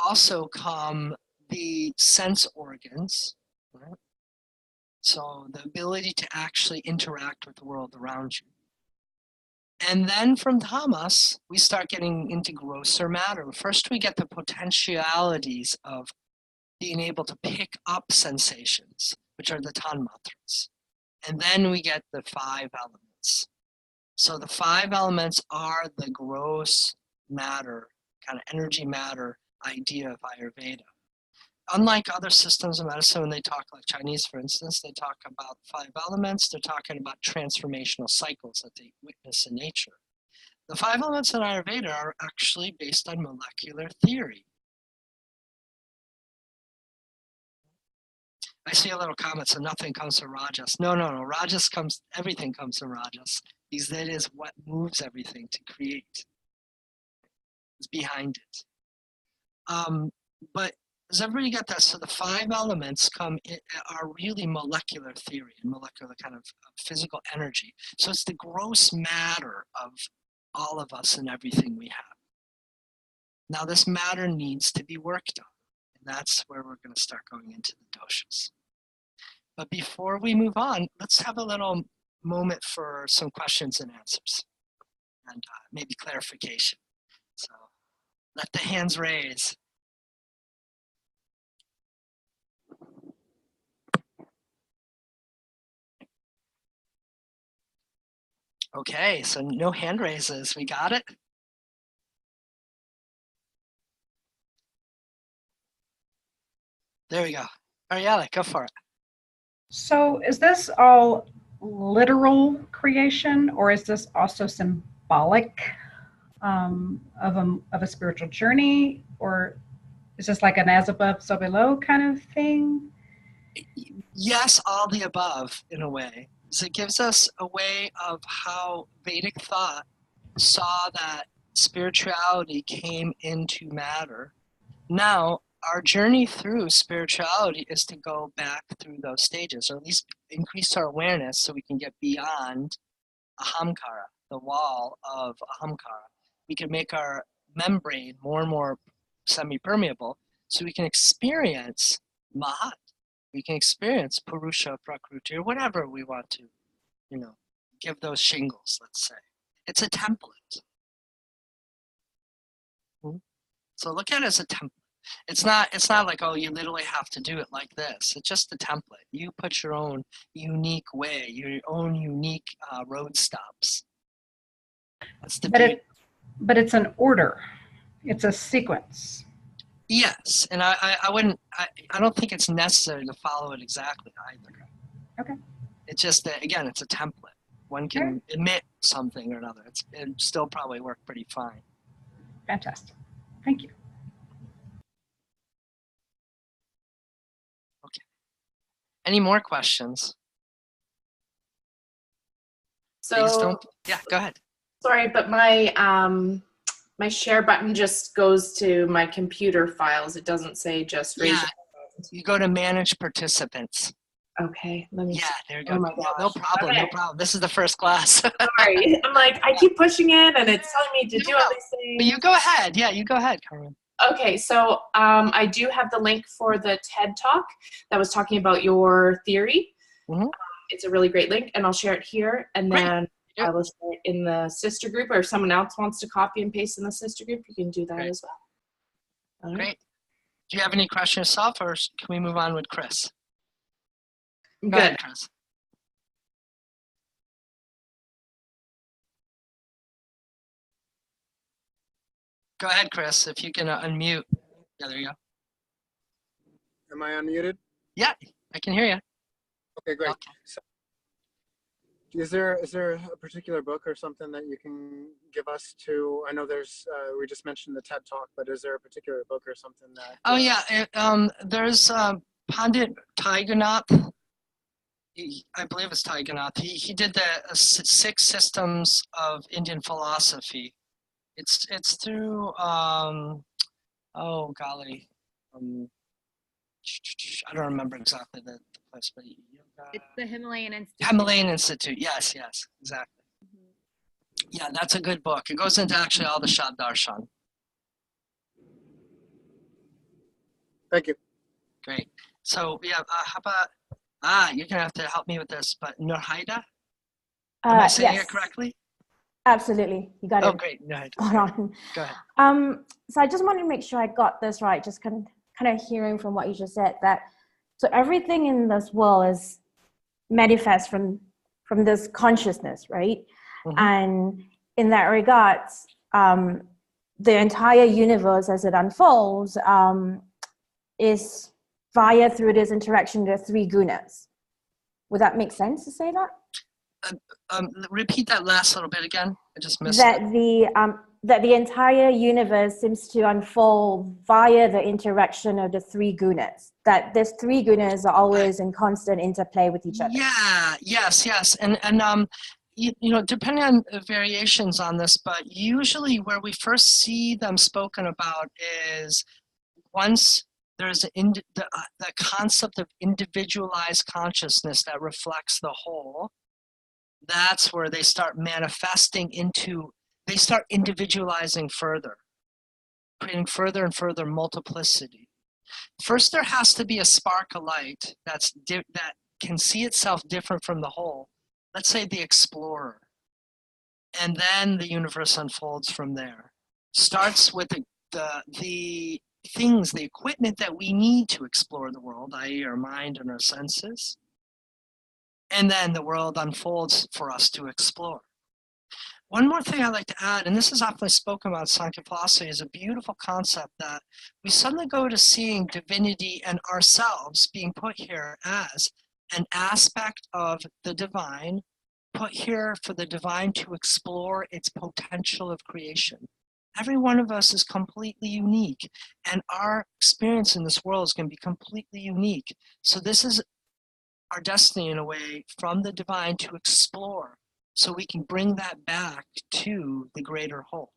also come the sense organs, right? So the ability to actually interact with the world around you. And then from tamas, we start getting into grosser matter. First, we get the potentialities of being able to pick up sensations, which are the tanmatras. And then we get the 5 elements. So the 5 elements are the gross matter, kind of energy matter idea of Ayurveda. Unlike other systems of medicine, when they talk, like Chinese, for instance, they talk about 5 elements, they're talking about transformational cycles that they witness in nature. The 5 elements in Ayurveda are actually based on molecular theory. I see a little comment, so nothing comes from Rajas. No, Rajas comes, everything comes from Rajas, because that is what moves everything to create. It's behind it. But does everybody get that? So the 5 elements are really molecular theory and molecular kind of physical energy. So it's the gross matter of all of us and everything we have. Now this matter needs to be worked on. And that's where we're going to start going into the doshas. But before we move on, let's have a little moment for some questions and answers and maybe clarification. So let the hands raise. Okay, so no hand raises. We got it? There we go. Ariella, go for it.
So is this all literal creation, or is this also symbolic of a spiritual journey, or is this like an as above, so below kind of thing?
Yes, all the above in a way. So it gives us a way of how Vedic thought saw that spirituality came into matter. Now, our journey through spirituality is to go back through those stages, or at least increase our awareness so we can get beyond ahamkara, the wall of ahamkara. We can make our membrane more and more semi-permeable so we can experience mahat. We can experience Purusha, Prakriti, or whatever we want to, give those shingles, let's say. It's a template. So look at it as a template. It's not like, oh, you literally have to do it like this. It's just a template. You put your own unique way, your own unique road stops. That's the beauty.
But it's an order. It's a sequence.
Yes, and I don't think it's necessary to follow it exactly either.
Okay.
It's just that, again, it's a template. One can admit something or another. It still probably work pretty fine.
Fantastic. Thank you.
Okay. Any more questions? Please
So,
don't. Yeah, go ahead.
sorry, but my share button just goes to my computer files. It doesn't say just raise your hand.
You go to manage participants.
Okay, let me
Yeah,
see.
there you go.
Oh my
No
gosh.
problem, no
Okay.
problem. This is the first class.
Sorry. I'm like, I keep pushing it and it's telling me to do all these things.
But you go ahead. Yeah, you go ahead, Carmen.
Okay, so I do have the link for the TED Talk that was talking about your theory.
Mhm.
It's a really great link, and I'll share it here. And
Great.
then
Yep.
I will share it in the sister group, or if someone else wants to copy and paste in the sister group, you can do that
Great.
as well. All right.
Great. Do you have any questions yourself, or can we move on with Chris? Go
Good.
ahead, Chris. Go ahead, Chris, if you can unmute. Yeah, there you go.
Am I unmuted?
Yeah, I can hear you.
Okay, great.
Okay.
So, is there a particular book or something that you can give us to? I know there's we just mentioned the TED Talk, but is there a particular book or something that?
Oh yeah, there's Pandit Tigernath. I believe it's Tigernath. He did the 6 systems of Indian philosophy. It's through oh golly, I don't remember exactly the place, but
It's the Himalayan Institute.
Himalayan Institute. Yes, exactly. Yeah, that's a good book. It goes into actually all the Shabdarshan.
Thank you.
Great. So yeah, how about you're gonna have to help me with this, but Nurhaida? Am I saying
Yes.
it correctly?
Absolutely, you got it.
Oh, great. Nurhaida.
Spot on.
Go ahead.
So I just wanted to make sure I got this right. Just kind of hearing from what you just said that so everything in this world is manifest from this consciousness, right?
Mm-hmm.
And in that regard, the entire universe as it unfolds is via through this interaction with 3 gunas. Would that make sense to say that?
Repeat that last little bit again. I just missed
that
it.
That the entire universe seems to unfold via the interaction of the 3 gunas. That these 3 gunas are always in constant interplay with each other.
Yeah. Yes. And you know, depending on variations on this, but usually where we first see them spoken about is once there's the concept of individualized consciousness that reflects the whole. That's where they start manifesting into. They start individualizing further, creating further and further multiplicity. First, there has to be a spark of light that can see itself different from the whole. Let's say the explorer. And then the universe unfolds from there. Starts with the things, the equipment that we need to explore the world, i.e. our mind and our senses. And then the world unfolds for us to explore. One more thing I'd like to add, and this is often spoken about Sankhya philosophy, is a beautiful concept that we suddenly go to seeing divinity and ourselves being put here as an aspect of the divine, put here for the divine to explore its potential of creation. Every one of us is completely unique, and our experience in this world is going to be completely unique. So this is our destiny in a way from the divine to explore, so we can bring that back to the greater whole.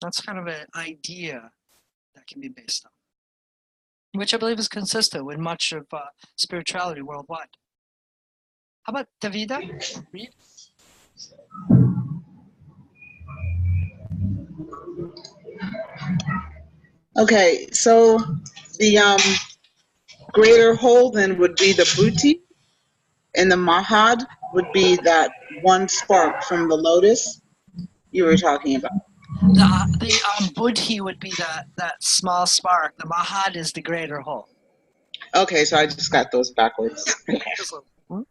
That's kind of an idea that can be based on, which I believe is consistent with much of spirituality worldwide. How about Davida? Read.
Okay, so the greater whole then would be the buddhi, and the mahad would be that one spark from the lotus you were talking about.
The buddhi would be that small spark. The mahad is the greater whole.
Okay, so I just got those backwards.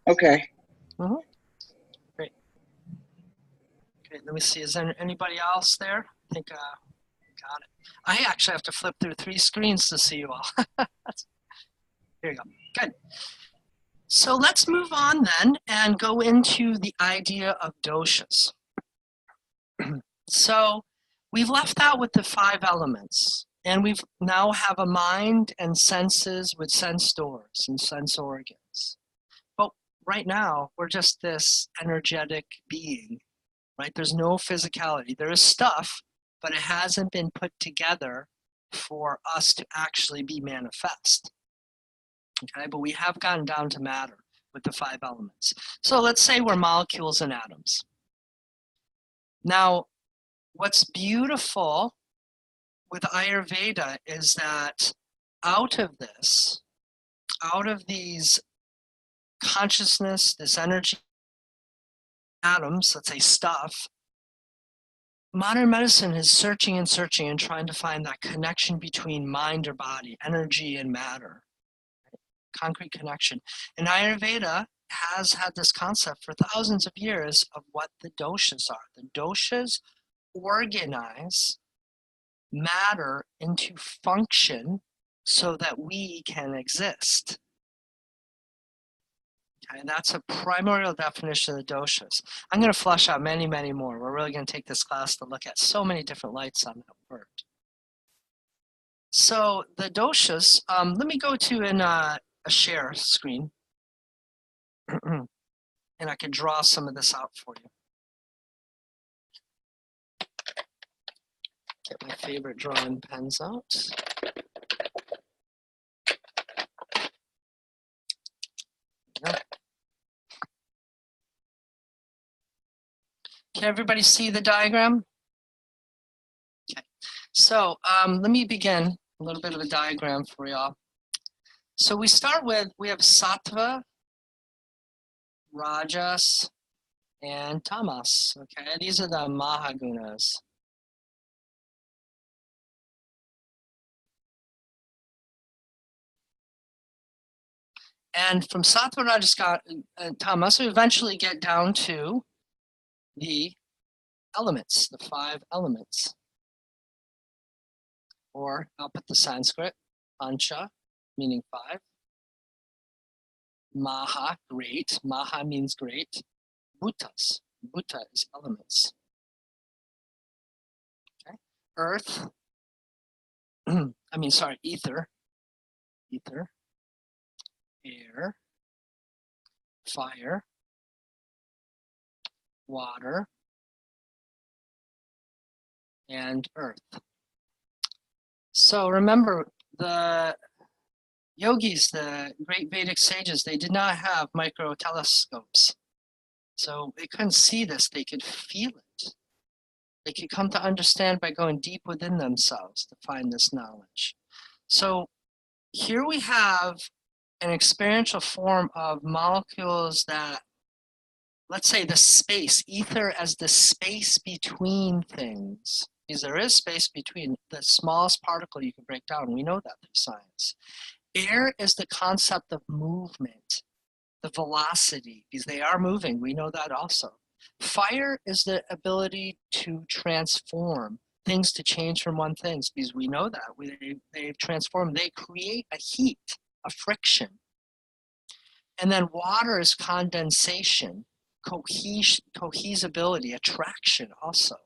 Okay.
Mm-hmm. Great. Okay, let me see. Is there anybody else there? I think got it. I actually have to flip through 3 screens to see you all. Here you go. Good. So let's move on then and go into the idea of doshas. So we've left out with the 5 elements, and we've now have a mind and senses with sense doors and sense organs. But right now, we're just this energetic being, right? There's no physicality. There is stuff, but it hasn't been put together for us to actually be manifest. Okay, but we have gotten down to matter with the 5 elements. So let's say we're molecules and atoms. Now, what's beautiful with Ayurveda is that out of these consciousness, this energy, atoms, let's say stuff, modern medicine is searching and searching and trying to find that connection between mind or body, energy and matter, concrete connection. And Ayurveda has had this concept for thousands of years of what the doshas are. The doshas organize matter into function so that we can exist. Okay, that's a primordial definition of the doshas. I'm going to flesh out many, many more. We're really going to take this class to look at so many different lights on that word. So the doshas, let me go to a share screen, and I can draw some of this out for you. Get my favorite drawing pens out. Yeah. Can everybody see the diagram? Okay, so let me begin a little bit of a diagram for y'all. So we start with, we have sattva, rajas, and tamas. Okay, these are the mahagunas. And from sattva, rajas, and tamas, we eventually get down to the elements, the 5 elements. Or I'll put the Sanskrit, pancha, meaning 5. Maha, great. Maha means great. Bhutas, bhuta is elements. Okay. Earth, ether. Ether. Air. Fire. Water. And earth. So remember, the yogis, the great Vedic sages, they did not have micro telescopes. So they couldn't see this, they could feel it. They could come to understand by going deep within themselves to find this knowledge. So here we have an experiential form of molecules that, let's say the space, ether as the space between things. Because there is space between the smallest particle you can break down. We know that through science. Air is the concept of movement, the velocity, because they are moving. We know that also. Fire is the ability to transform things, to change from one thing, because we know that. They transform, they create a heat, a friction. And then water is condensation, cohesibility, attraction also.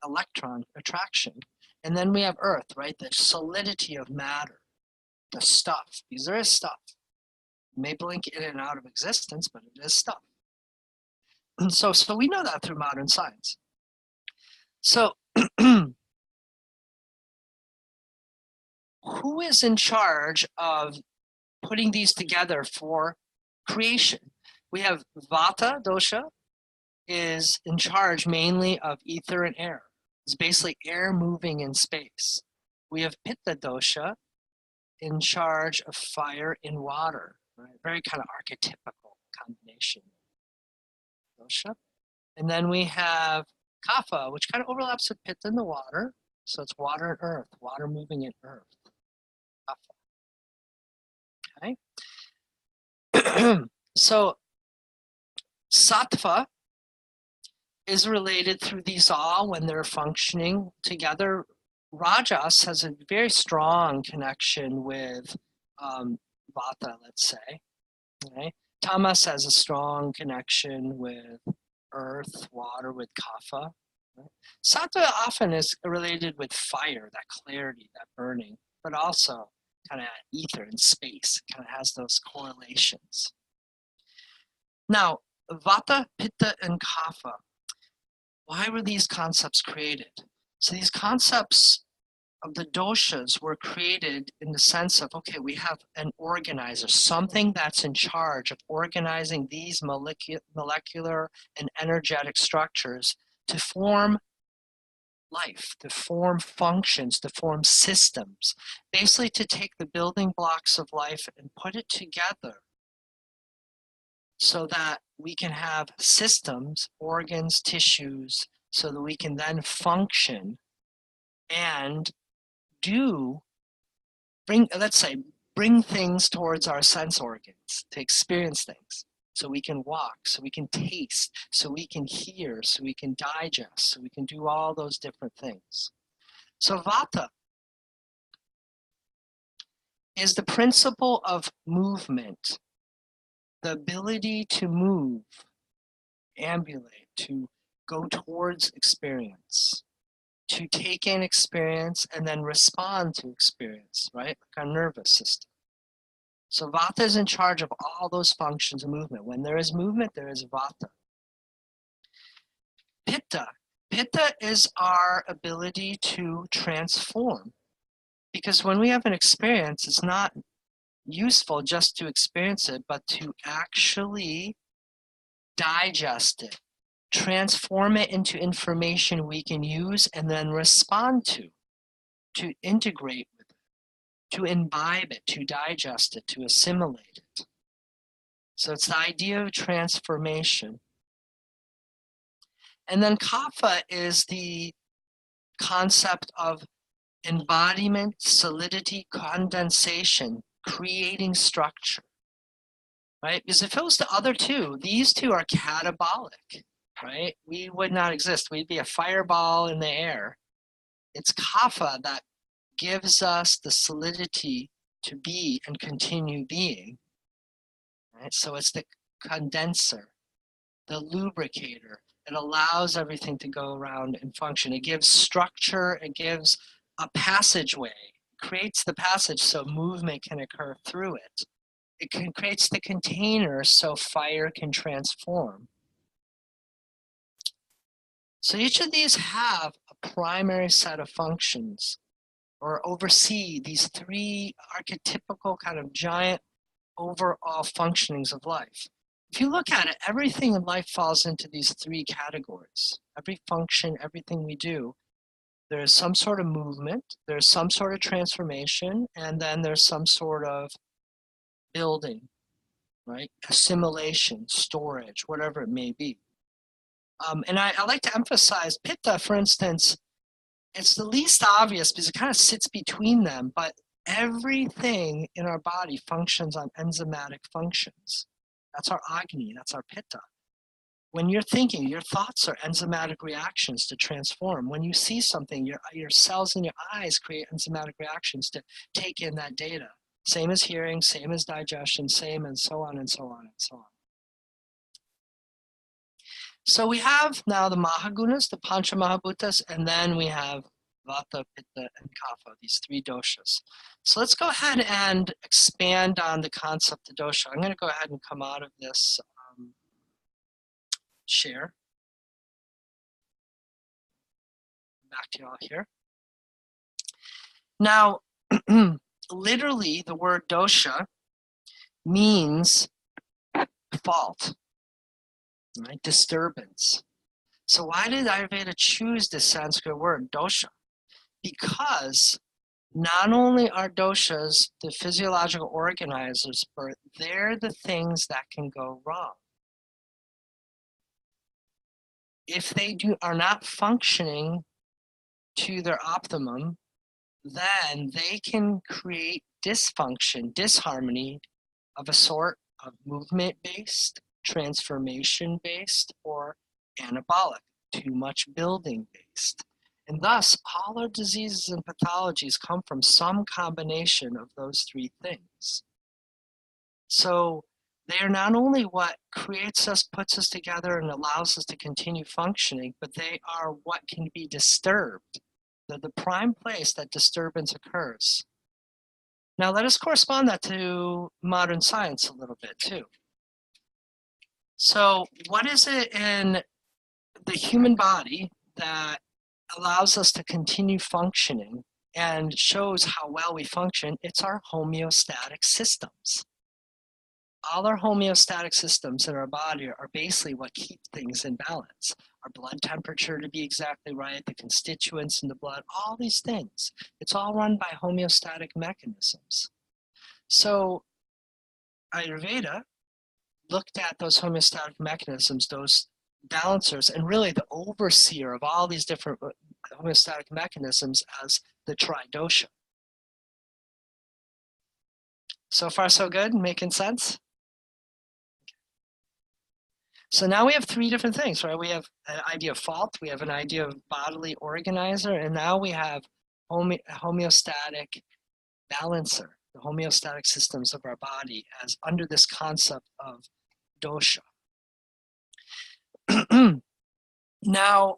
Electron attraction. And then we have earth, right? The solidity of matter, the stuff, because there is stuff. It may blink in and out of existence, but it is stuff. And so we know that through modern science. So who is in charge of putting these together for creation? We have Vata dosha is in charge mainly of ether and air. It's basically air moving in space. We have Pitta dosha in charge of fire and water, right? Very kind of archetypical combination dosha. And then we have Kapha, which kind of overlaps with Pitta and the water. So it's water and earth, water moving in earth. Kapha. Okay. So Sattva is related through these all when they're functioning together. Rajas has a very strong connection with Vata, let's say. Okay? Tamas has a strong connection with earth, water, with Kapha. Right? Sattva often is related with fire, that clarity, that burning, but also kind of ether and space. It kind of has those correlations. Now, Vata, Pitta, and Kapha. Why were these concepts created? So these concepts of the doshas were created in the sense of, okay, we have an organizer, something that's in charge of organizing these molecular and energetic structures to form life, to form functions, to form systems, basically to take the building blocks of life and put it together so that we can have systems, organs, tissues, so that we can then function and bring things towards our sense organs to experience things. So we can walk, so we can taste, so we can hear, so we can digest, so we can do all those different things. So Vata is the principle of movement, the ability to move, ambulate, to go towards experience, to take in experience and then respond to experience, right? Like our nervous system. So Vata is in charge of all those functions of movement. When there is movement, there is Vata. Pitta. Pitta is our ability to transform. Because when we have an experience, it's not useful just to experience it, but to actually digest it, transform it into information we can use and then respond to integrate with it, to imbibe it, to digest it, to assimilate it. So it's the idea of transformation. And then Kapha is the concept of embodiment, solidity, condensation, creating structure, right? Because if it was the other two, these two are catabolic, right? We would not exist. We'd be a fireball in the air. It's Kapha that gives us the solidity to be and continue being, right? So it's the condenser, the lubricator. It allows everything to go around and function. It gives structure, it gives a passageway, creates the passage so movement can occur through it. It creates the container so fire can transform. So each of these have a primary set of functions or oversee these three archetypical kind of giant overall functionings of life. If you look at it, everything in life falls into these three categories. Every function, everything we do, there is some sort of movement, there's some sort of transformation, and then there's some sort of building, right? Assimilation, storage, whatever it may be. And I like to emphasize Pitta, for instance, it's the least obvious because it kind of sits between them, but everything in our body functions on enzymatic functions. That's our Agni, that's our Pitta. When you're thinking, your thoughts are enzymatic reactions to transform. When you see something, your cells in your eyes create enzymatic reactions to take in that data. Same as hearing, same as digestion, same and so on and so on and so on. So we have now the Mahagunas, the Pancha Mahabhutas, and then we have Vata, Pitta, and Kapha, these three doshas. So let's go ahead and expand on the concept of dosha. I'm going to go ahead and come out of this share. Back to you all here. Now, literally, the word dosha means fault, right? Disturbance. So why did Ayurveda choose this Sanskrit word, dosha? Because not only are doshas the physiological organizers, but they're the things that can go wrong. If they are not functioning to their optimum, then they can create dysfunction, disharmony of a sort of movement-based, transformation-based, or anabolic, too much building-based. And thus, all our diseases and pathologies come from some combination of those three things. So they are not only what creates us, puts us together, and allows us to continue functioning, but they are what can be disturbed. They're the prime place that disturbance occurs. Now let us correspond that to modern science a little bit too. So what is it in the human body that allows us to continue functioning and shows how well we function? It's our homeostatic systems. All our homeostatic systems in our body are basically what keep things in balance. Our blood temperature to be exactly right, the constituents in the blood, all these things. It's all run by homeostatic mechanisms. So Ayurveda looked at those homeostatic mechanisms, those balancers, and really the overseer of all these different homeostatic mechanisms as the tridosha. So far so good? Making sense? So now we have three different things, right? We have an idea of fault, we have an idea of bodily organizer, and now we have homeostatic balancer, the homeostatic systems of our body as under this concept of dosha. Now,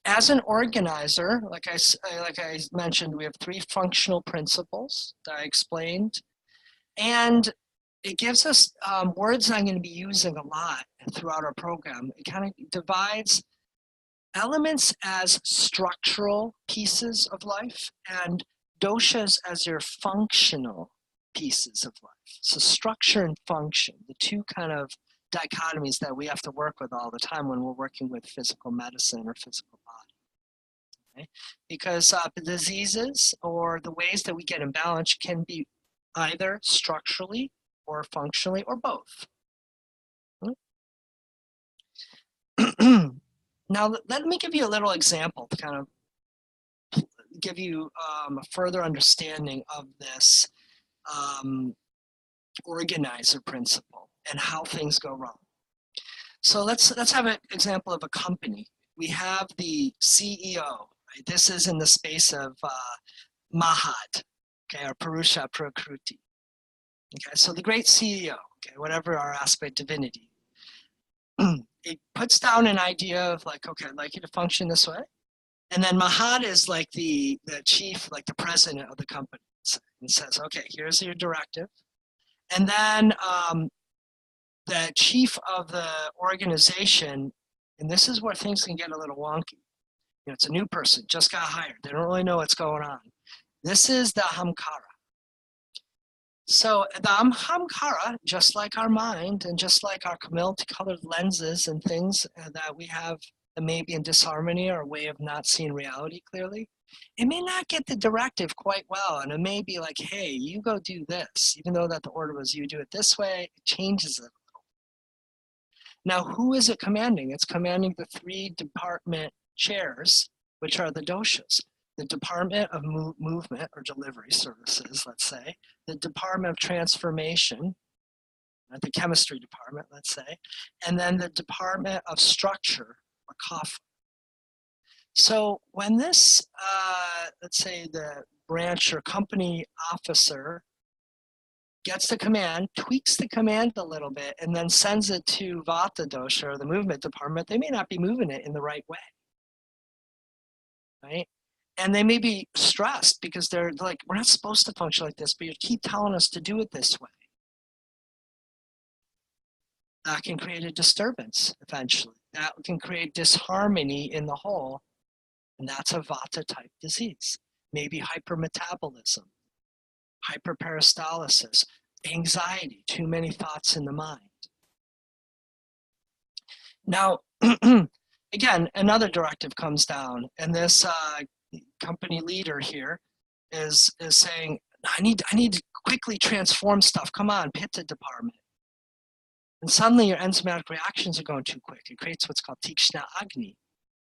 as an organizer, like I mentioned, we have 3 functional principles that I explained, and it gives us words I'm going to be using a lot throughout our program. It kind of divides elements as structural pieces of life and doshas as your functional pieces of life. So structure and function, the 2 kind of dichotomies that we have to work with all the time when we're working with physical medicine or physical body. Okay? Because the diseases or the ways that we get imbalanced can be either structurally or functionally or both. Now, let me give you a little example to kind of give you a further understanding of this organizer principle and how things go wrong. So let's have an example of a company. We have the CEO. Right? This is in the space of Mahad, okay, or Purusha Prakruti. Okay, so the great CEO, okay, whatever our aspect divinity, it puts down an idea of like, okay, I'd like you to function this way. And then Mahad is like the chief, like the president of the company, and says, okay, here's your directive. And then the chief of the organization, and this is where things can get a little wonky. You know, it's a new person, just got hired. They don't really know what's going on. This is the ahamkara. So the ahamkara, just like our mind and just like our multicolored lenses and things that we have that may be in disharmony or a way of not seeing reality clearly, it may not get the directive quite well. And it may be like, hey, you go do this. Even though that the order was you do it this way, it changes it a little. Now, who is it commanding? It's commanding the 3 department chairs, which are the doshas. The Department of Movement or Delivery Services, let's say, the Department of Transformation, the Chemistry Department, let's say, and then the Department of Structure, or kapha. So when this, let's say the branch or company officer gets the command, tweaks the command a little bit, and then sends it to Vata dosha or the movement department, they may not be moving it in the right way, right? And they may be stressed because they're like, we're not supposed to function like this, but you keep telling us to do it this way. That can create a disturbance eventually. That can create disharmony in the whole, and that's a Vata type disease. Maybe hypermetabolism, hyperperistalsis, anxiety, too many thoughts in the mind. Now, again, another directive comes down, and this company leader here is saying, I need to quickly transform stuff. Come on, Pitta department. And suddenly your enzymatic reactions are going too quick. It creates what's called Tikshna Agni.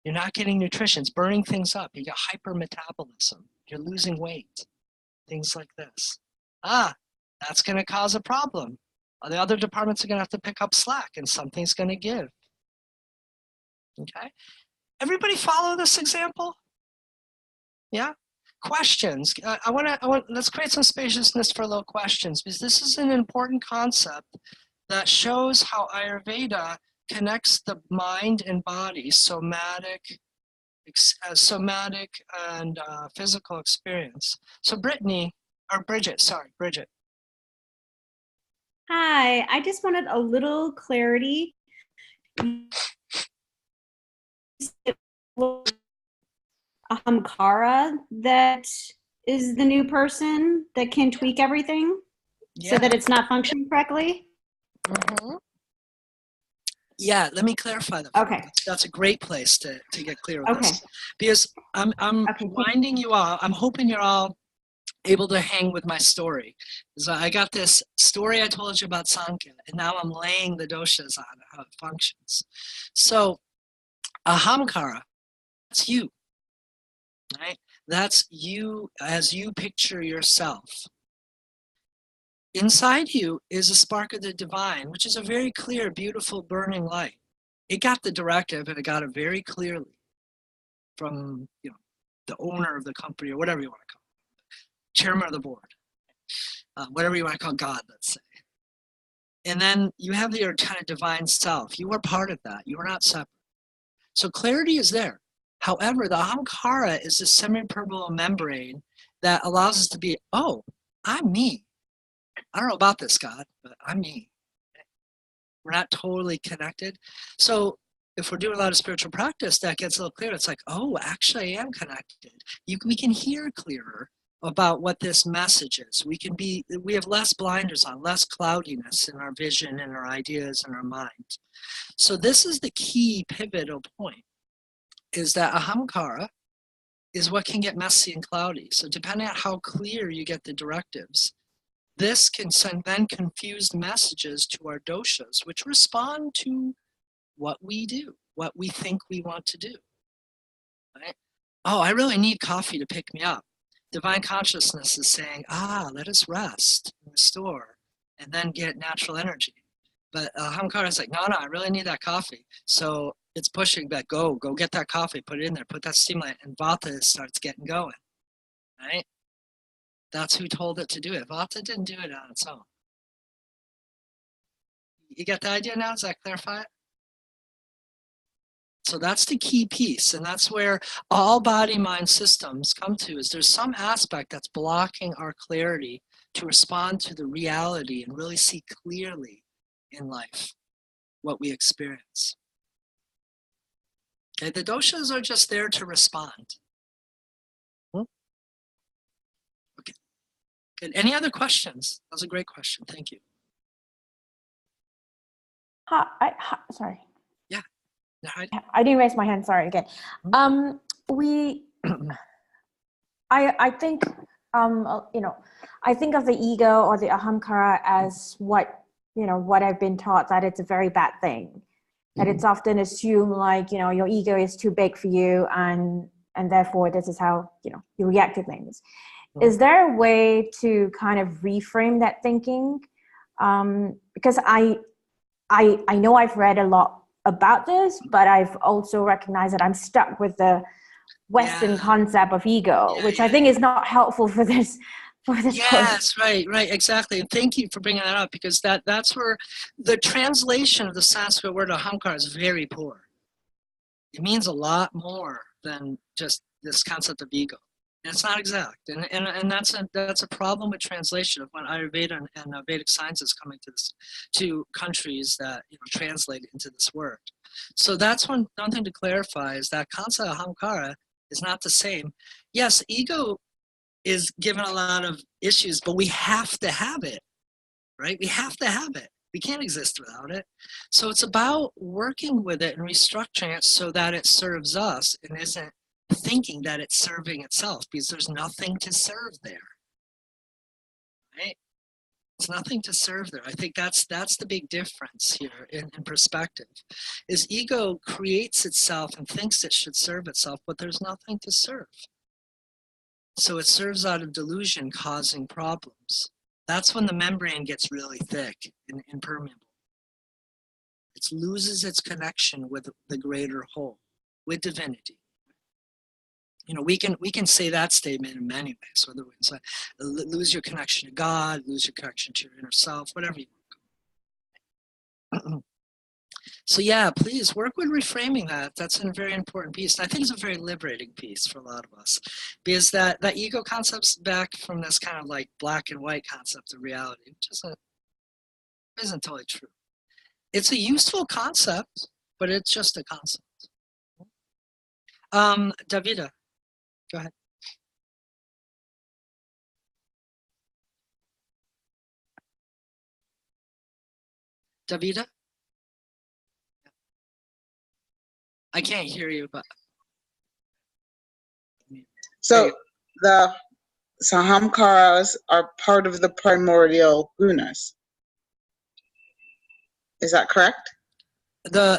You're not getting nutrition. It's burning things up. You got hypermetabolism. You're losing weight. Things like this. That's going to cause a problem. The other departments are going to have to pick up slack, and something's going to give. Okay? Everybody follow this example? Yeah? Questions. Let's create some spaciousness for little questions, because this is an important concept that shows how Ayurveda connects the mind and body, somatic and physical experience. So Bridget.
Hi, I just wanted a little clarity. Ahamkara that is the new person that can tweak everything so that it's not functioning correctly?
Mm-hmm. Yeah, let me clarify that.
Okay.
That's a great place to get clear with this. Because I'm winding you all, I'm hoping you're all able to hang with my story. So I got this story I told you about Sankhya, and now I'm laying the doshas on how it functions. So ahamkara, that's you, right? That's you as you picture yourself. Inside you is a spark of the divine, which is a very clear, beautiful, burning light. It got the directive, and it got it very clearly from the owner of the company, or whatever you want to call it, chairman of the board. whatever you want to call God, let's say. And then you have your kind of divine self. You are part of that. You are not separate. So clarity is there. However, the ahamkara is a semi-permeable membrane that allows us to be, oh, I'm me. I don't know about this, God, but I'm me. We're not totally connected. So if we're doing a lot of spiritual practice, that gets a little clearer. It's like, oh, actually I am connected. We can hear clearer about what this message is. We have less blinders on, less cloudiness in our vision and our ideas and our mind. So this is the key pivotal point, is that ahamkara is what can get messy and cloudy. So depending on how clear you get the directives, this can send then confused messages to our doshas, which respond to what we do, what we think we want to do. Right? Oh, I really need coffee to pick me up. Divine consciousness is saying, let us rest and restore and then get natural energy. But ahamkara is like, no, I really need that coffee. So it's pushing back, go get that coffee, put it in there, put that stimulant, and vata starts getting going, right? That's who told it to do it. Vata didn't do it on its own. You get the idea now? Does that clarify it? So that's the key piece, and that's where all body-mind systems come to, is there's some aspect that's blocking our clarity to respond to the reality and really see clearly in life what we experience. Okay, the doshas are just there to respond. Okay, good. Any other questions? That was a great question. Thank you.
Sorry.
Yeah.
I didn't raise my hand. Sorry again. I think I think of the ego or the ahamkara as what I've been taught, that it's a very bad thing. That it's often assumed like, your ego is too big for you, and therefore this is how, you react to things. Is there a way to kind of reframe that thinking? Because I know I've read a lot about this, but I've also recognized that I'm stuck with the Western concept of ego, which I think is not helpful for this.
Yes, right, exactly. And thank you for bringing that up, because that's where the translation of the Sanskrit word ahamkara is very poor. It means a lot more than just this concept of ego. And it's not exact. And that's a problem with translation of when Ayurveda and Vedic science is coming to countries that translate into this word. So that's one thing to clarify, is that concept of ahamkara is not the same. Yes, ego is given a lot of issues, but we have to have it, right? We have to have it. We can't exist without it. So it's about working with it and restructuring it so that it serves us and isn't thinking that it's serving itself, because there's nothing to serve there, right? It's nothing to serve there. I think that's the big difference here in perspective, is ego creates itself and thinks it should serve itself, but there's nothing to serve. So it serves out of delusion, causing problems. That's when the membrane gets really thick and impermeable. It loses its connection with the greater whole, with divinity. We can say that statement in many ways, whether it's lose your connection to God, lose your connection to your inner self, whatever you want. So yeah, please work with reframing that. That's a very important piece. And I think it's a very liberating piece for a lot of us, because that ego concept's back from this kind of like black and white concept of reality, which isn't totally true. It's a useful concept, but it's just a concept. Davida, go ahead. Davida? I can't hear you, but.
So the Sahamkaras are part of the primordial gunas. Is that correct?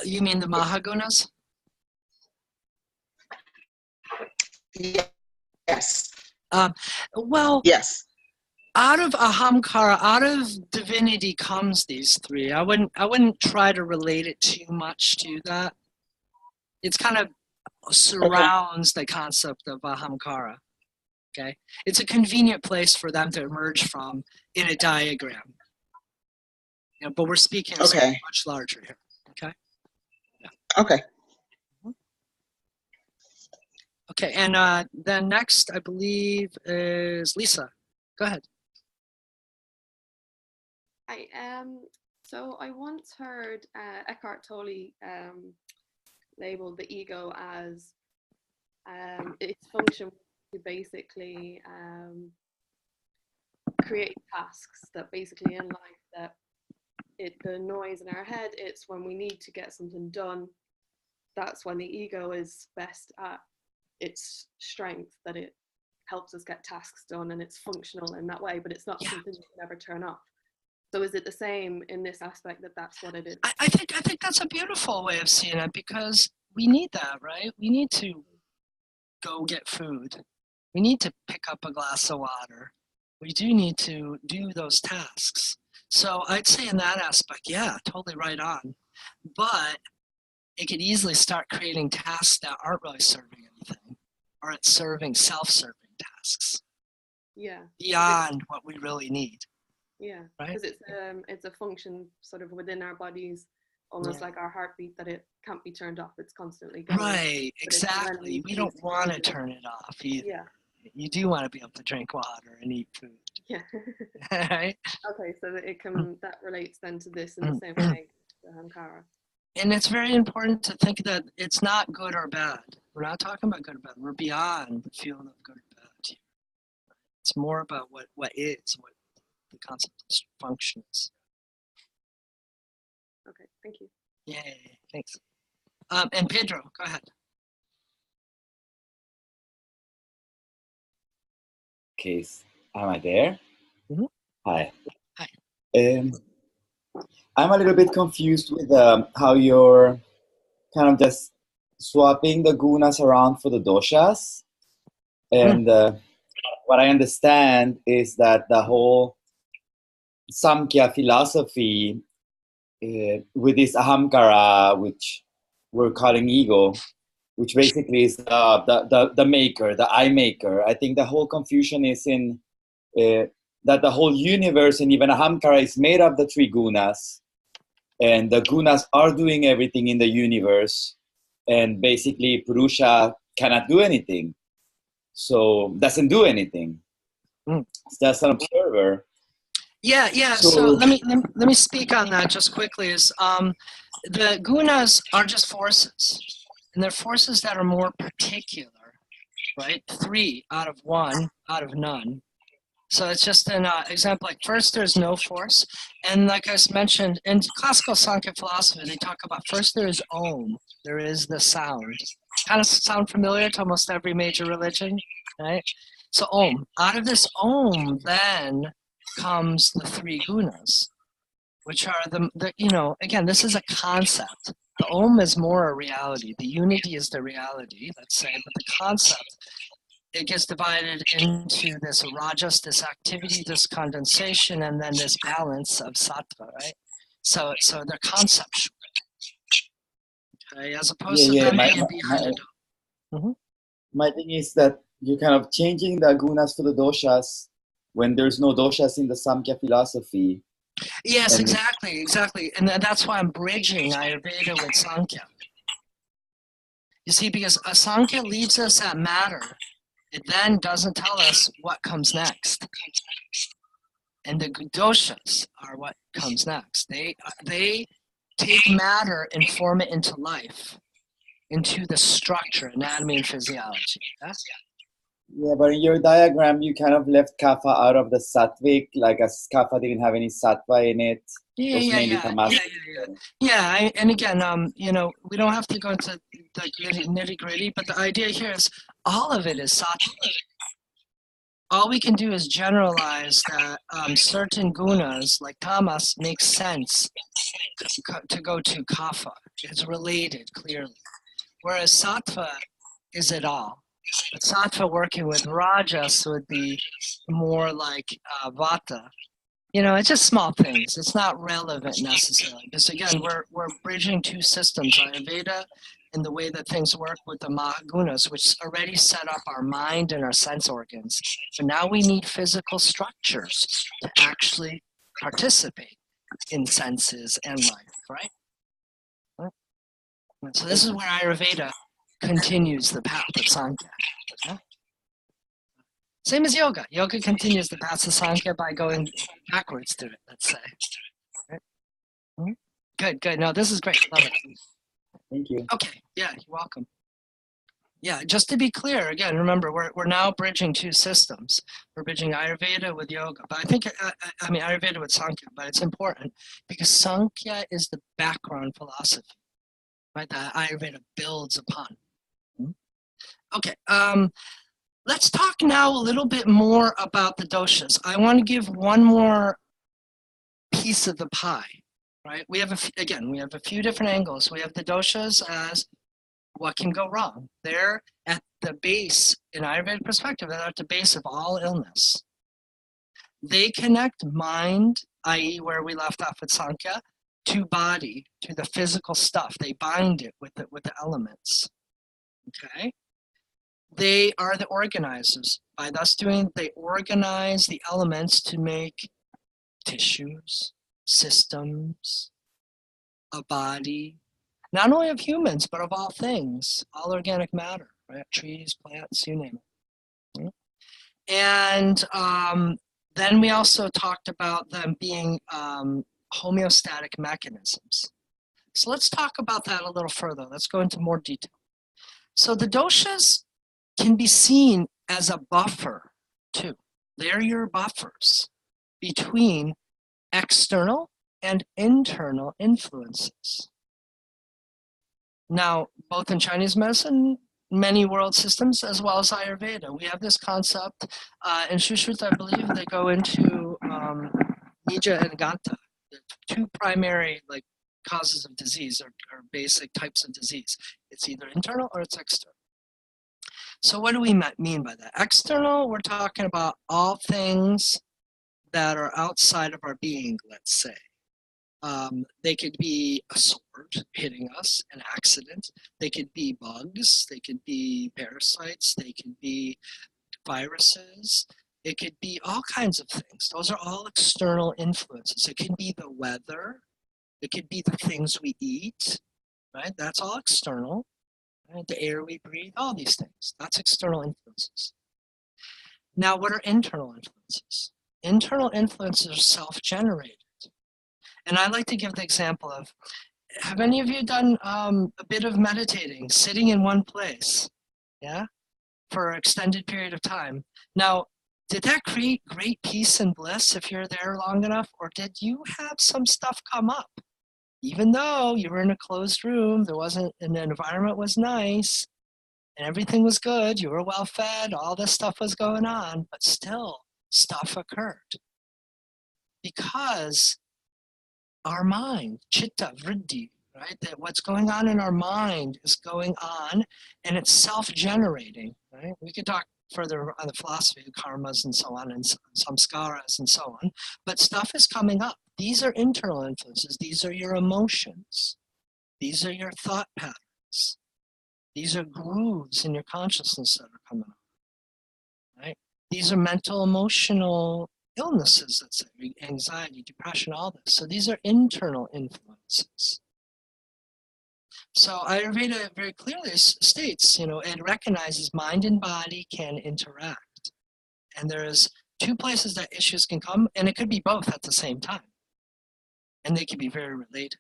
You mean the Mahagunas?
Yes.
Well,
yes.
Out of ahamkara, out of divinity comes these three. I wouldn't try to relate it too much to that. It's kind of surrounds the concept of ahamkara. okay? It's a convenient place for them to emerge from in a diagram. You know, but we're speaking of something much larger here, okay?
Okay.
Okay, and then next, I believe, is Lisa. Go ahead.
Hi. So I once heard Eckhart Tolle label the ego as its function to basically create tasks that basically in life that the noise in our head, it's when we need to get something done, that's when the ego is best at its strength, that it helps us get tasks done and it's functional in that way, but it's not something you can ever turn off. So is it the same in this aspect, that that's what it is?
I think that's a beautiful way of seeing it, because we need that, right? We need to go get food. We need to pick up a glass of water. We do need to do those tasks. So I'd say in that aspect, yeah, totally right on. But it could easily start creating tasks that aren't really serving anything, or it's serving self-serving tasks.
Yeah.
Beyond what we really need.
Yeah,
right?
because it's a function sort of within our bodies, almost like our heartbeat, that it can't be turned off. It's constantly going.
Right, exactly. We don't want to turn it off either.
Yeah.
You do want to be able to drink water and eat food.
Yeah.
Right?
Okay, so that it can that relates then to this in the same way, the Ahamkara.
And it's very important to think that it's not good or bad. We're not talking about good or bad. We're beyond the feeling of good or bad here. It's more about what is, what the concept of function is.
Okay, thank you.
Yay, thanks. And Pedro, go ahead.
Okay, am I there?
Mm-hmm.
Hi.
Hi.
I'm a little bit confused with how you're kind of just swapping the gunas around for the doshas. And what I understand is that the whole Samkhya philosophy with this ahamkara, which we're calling ego, which basically is the maker, the I maker. I think the whole confusion is in that the whole universe and even ahamkara is made of the three gunas, and the gunas are doing everything in the universe, and basically Purusha cannot do anything, so doesn't do anything. It's just an observer.
Yeah. So let me speak on that just quickly. Is the gunas are just forces, and they're forces that are more particular, right? 3 out of 1 out of none. So it's just an example. Like first, there's no force, and like I mentioned in classical Sankhya philosophy, they talk about first there is Om, there is the sound. Kind of sound familiar to almost every major religion, right? So Om. Out of this Om, then comes the 3 gunas, which are the again, this is a concept. The Om is more a reality. The unity is the reality, let's say, but the concept, it gets divided into this rajas, this activity, this condensation, and then this balance of sattva, right? So they're conceptual, okay, as opposed to them being beyond it.
My thing is that you're kind of changing the gunas to the doshas when there's no doshas in the Samkhya philosophy.
Yes,
And
exactly. And that's why I'm bridging Ayurveda with Sankhya. You see, because Sankhya leaves us at matter. It then doesn't tell us what comes next. And the doshas are what comes next. They take matter and form it into life, into the structure, anatomy and physiology.
Yeah, but in your diagram, you kind of left kapha out of the sattvic, like as kapha didn't have any sattva in it.
Yeah. And again, we don't have to go into the nitty gritty, but the idea here is all of it is sattva. All we can do is generalize that certain gunas, like tamas, make sense to go to kapha. It's related clearly, whereas sattva is it all. But sattva working with rajas would be more like vata. It's just small things. It's not relevant necessarily. Because again, we're bridging 2 systems, Ayurveda in the way that things work with the Mahagunas, which already set up our mind and our sense organs. So now we need physical structures to actually participate in senses and life, right? And so this is where Ayurveda continues the path of Sankhya. Okay? Same as yoga. Yoga continues the path of Sankhya by going backwards through it, let's say. Right? Good, good. No, this is great. Love it.
Thank you.
Okay, yeah, you're welcome. Yeah, just to be clear, again, remember, we're now bridging two systems. We're bridging Ayurveda with yoga. But I think, I mean, Ayurveda with Sankhya, but it's important because Sankhya is the background philosophy, right, that Ayurveda builds upon. Okay, let's talk now a little bit more about the doshas. I want to give one more piece of the pie, right? We have, we have a few different angles. We have the doshas as what can go wrong. They're at the base, in Ayurvedic perspective, they're at the base of all illness. They connect mind, i.e. where we left off with Sankhya, to body, to the physical stuff. They bind it with the elements, okay? They are the organizers. By thus doing, they organize the elements to make tissues, systems, a body, not only of humans, but of all things, all organic matter, right? Trees, plants, you name it. And then we also talked about them being homeostatic mechanisms. So let's talk about that a little further. Let's go into more detail. So the doshas can be seen as a buffer too. They're your buffers between external and internal influences. Now, both in Chinese medicine, many world systems, as well as Ayurveda, we have this concept. In Sushruta, I believe they go into Nija and Gata, the two primary causes of disease or basic types of disease. It's either internal or it's external. So what do we mean by that? External, we're talking about all things that are outside of our being, let's say. They could be a sword hitting us, an accident. They could be bugs. They could be parasites. They could be viruses. It could be all kinds of things. Those are all external influences. It could be the weather. It could be the things we eat, right? That's all external. Right? The air we breathe, all these things. That's external influences. Now, what are internal influences? Internal influences are self-generated. And I like to give the example of, have any of you done a bit of meditating, sitting in one place, yeah, for an extended period of time? Now, did that create great peace and bliss if you're there long enough, or did you have some stuff come up? Even though you were in a closed room, there wasn't, and the environment was nice, and everything was good, you were well fed, all this stuff was going on, but still, stuff occurred. Because our mind, chitta, vriddhi, right? That what's going on in our mind is going on and it's self-generating, right? We could talk further on the philosophy of karmas and so on and samskaras and so on, but stuff is coming up. These are internal influences. These are your emotions. These are your thought patterns. These are grooves in your consciousness that are coming up, right? These are mental, emotional illnesses, let's say, anxiety, depression, all this. So these are internal influences. So Ayurveda very clearly states, it recognizes mind and body can interact. And there's two places that issues can come, and it could be both at the same time. And they can be very related.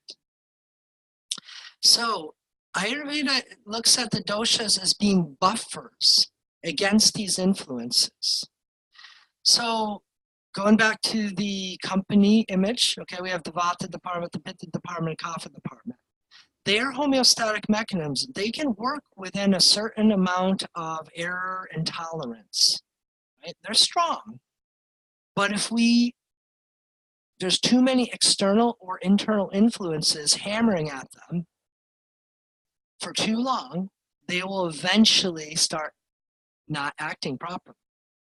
So Ayurveda looks at the doshas as being buffers against these influences. So going back to the company image, okay, we have the Vata department, the Pitta department, Kapha department. They are homeostatic mechanisms. They can work within a certain amount of error and tolerance, right? They're strong. But if there's too many external or internal influences hammering at them for too long, they will eventually start not acting properly.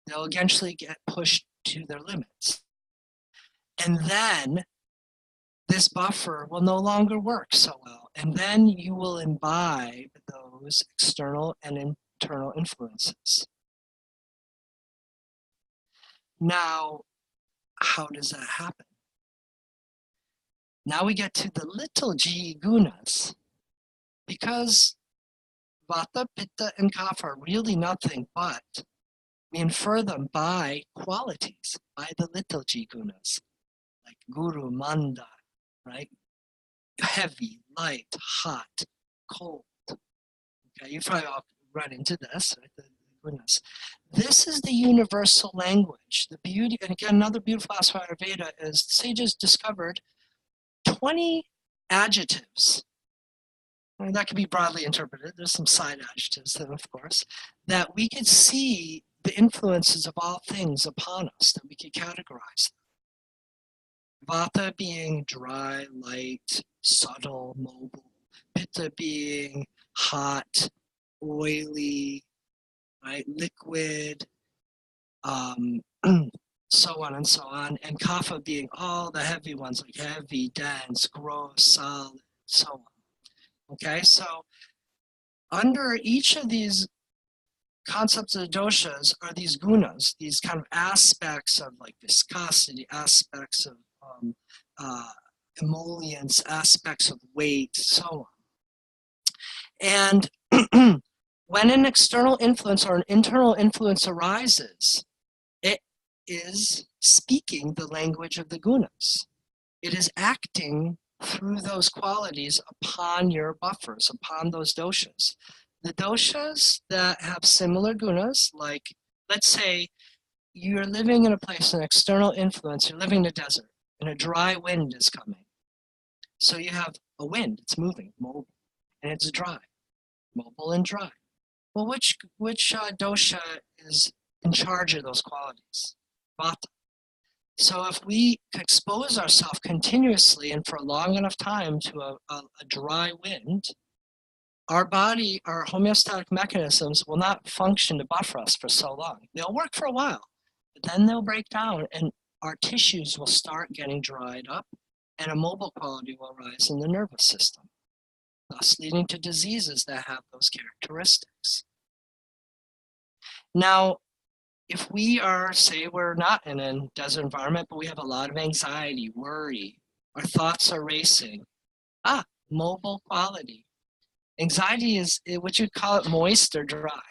They'll eventually get pushed to their limits. And then this buffer will no longer work so well. And then you will imbibe those external and internal influences. Now, how does that happen? Now we get to the little g gunas. Because Vata, Pitta, and Kapha are really nothing but, we infer them by qualities, by the little g gunas, like Guru, Manda, right? Heavy, light, hot, cold. Okay, you probably all run into this, right? The gunas. This is the universal language. The beauty, and again, another beautiful aspect of Ayurveda is sages discovered 20 adjectives. I mean, that can be broadly interpreted. There's some side adjectives, then, of course, that we could see the influences of all things upon us, that we could categorize them. Vata being dry, light, subtle, mobile. Pitta being hot, oily, right, liquid, so on and so on. And Kapha being all the heavy ones, like heavy, dense, gross, solid, so on. Okay, so under each of these concepts of the doshas are these gunas, these kind of aspects of like viscosity, aspects of emollients, aspects of weight, so on. And when an external influence or an internal influence arises, it is speaking the language of the gunas. It is acting through those qualities upon your buffers, upon those doshas. The doshas that have similar gunas, like, let's say you're living in a place, an external influence, you're living in a desert, and a dry wind is coming. So you have a wind, it's moving, mobile, and it's dry, mobile and dry. Well, which dosha is in charge of those qualities? Vata. So if we expose ourselves continuously and for a long enough time to a dry wind, our body, our homeostatic mechanisms will not function to buffer us for so long. They'll work for a while, but then they'll break down and our tissues will start getting dried up and a mobile quality will arise in the nervous system, thus leading to diseases that have those characteristics. Now, if we are, say we're not in a desert environment, but we have a lot of anxiety, worry, our thoughts are racing. Mobile quality. Anxiety is, would you call it moist or dry?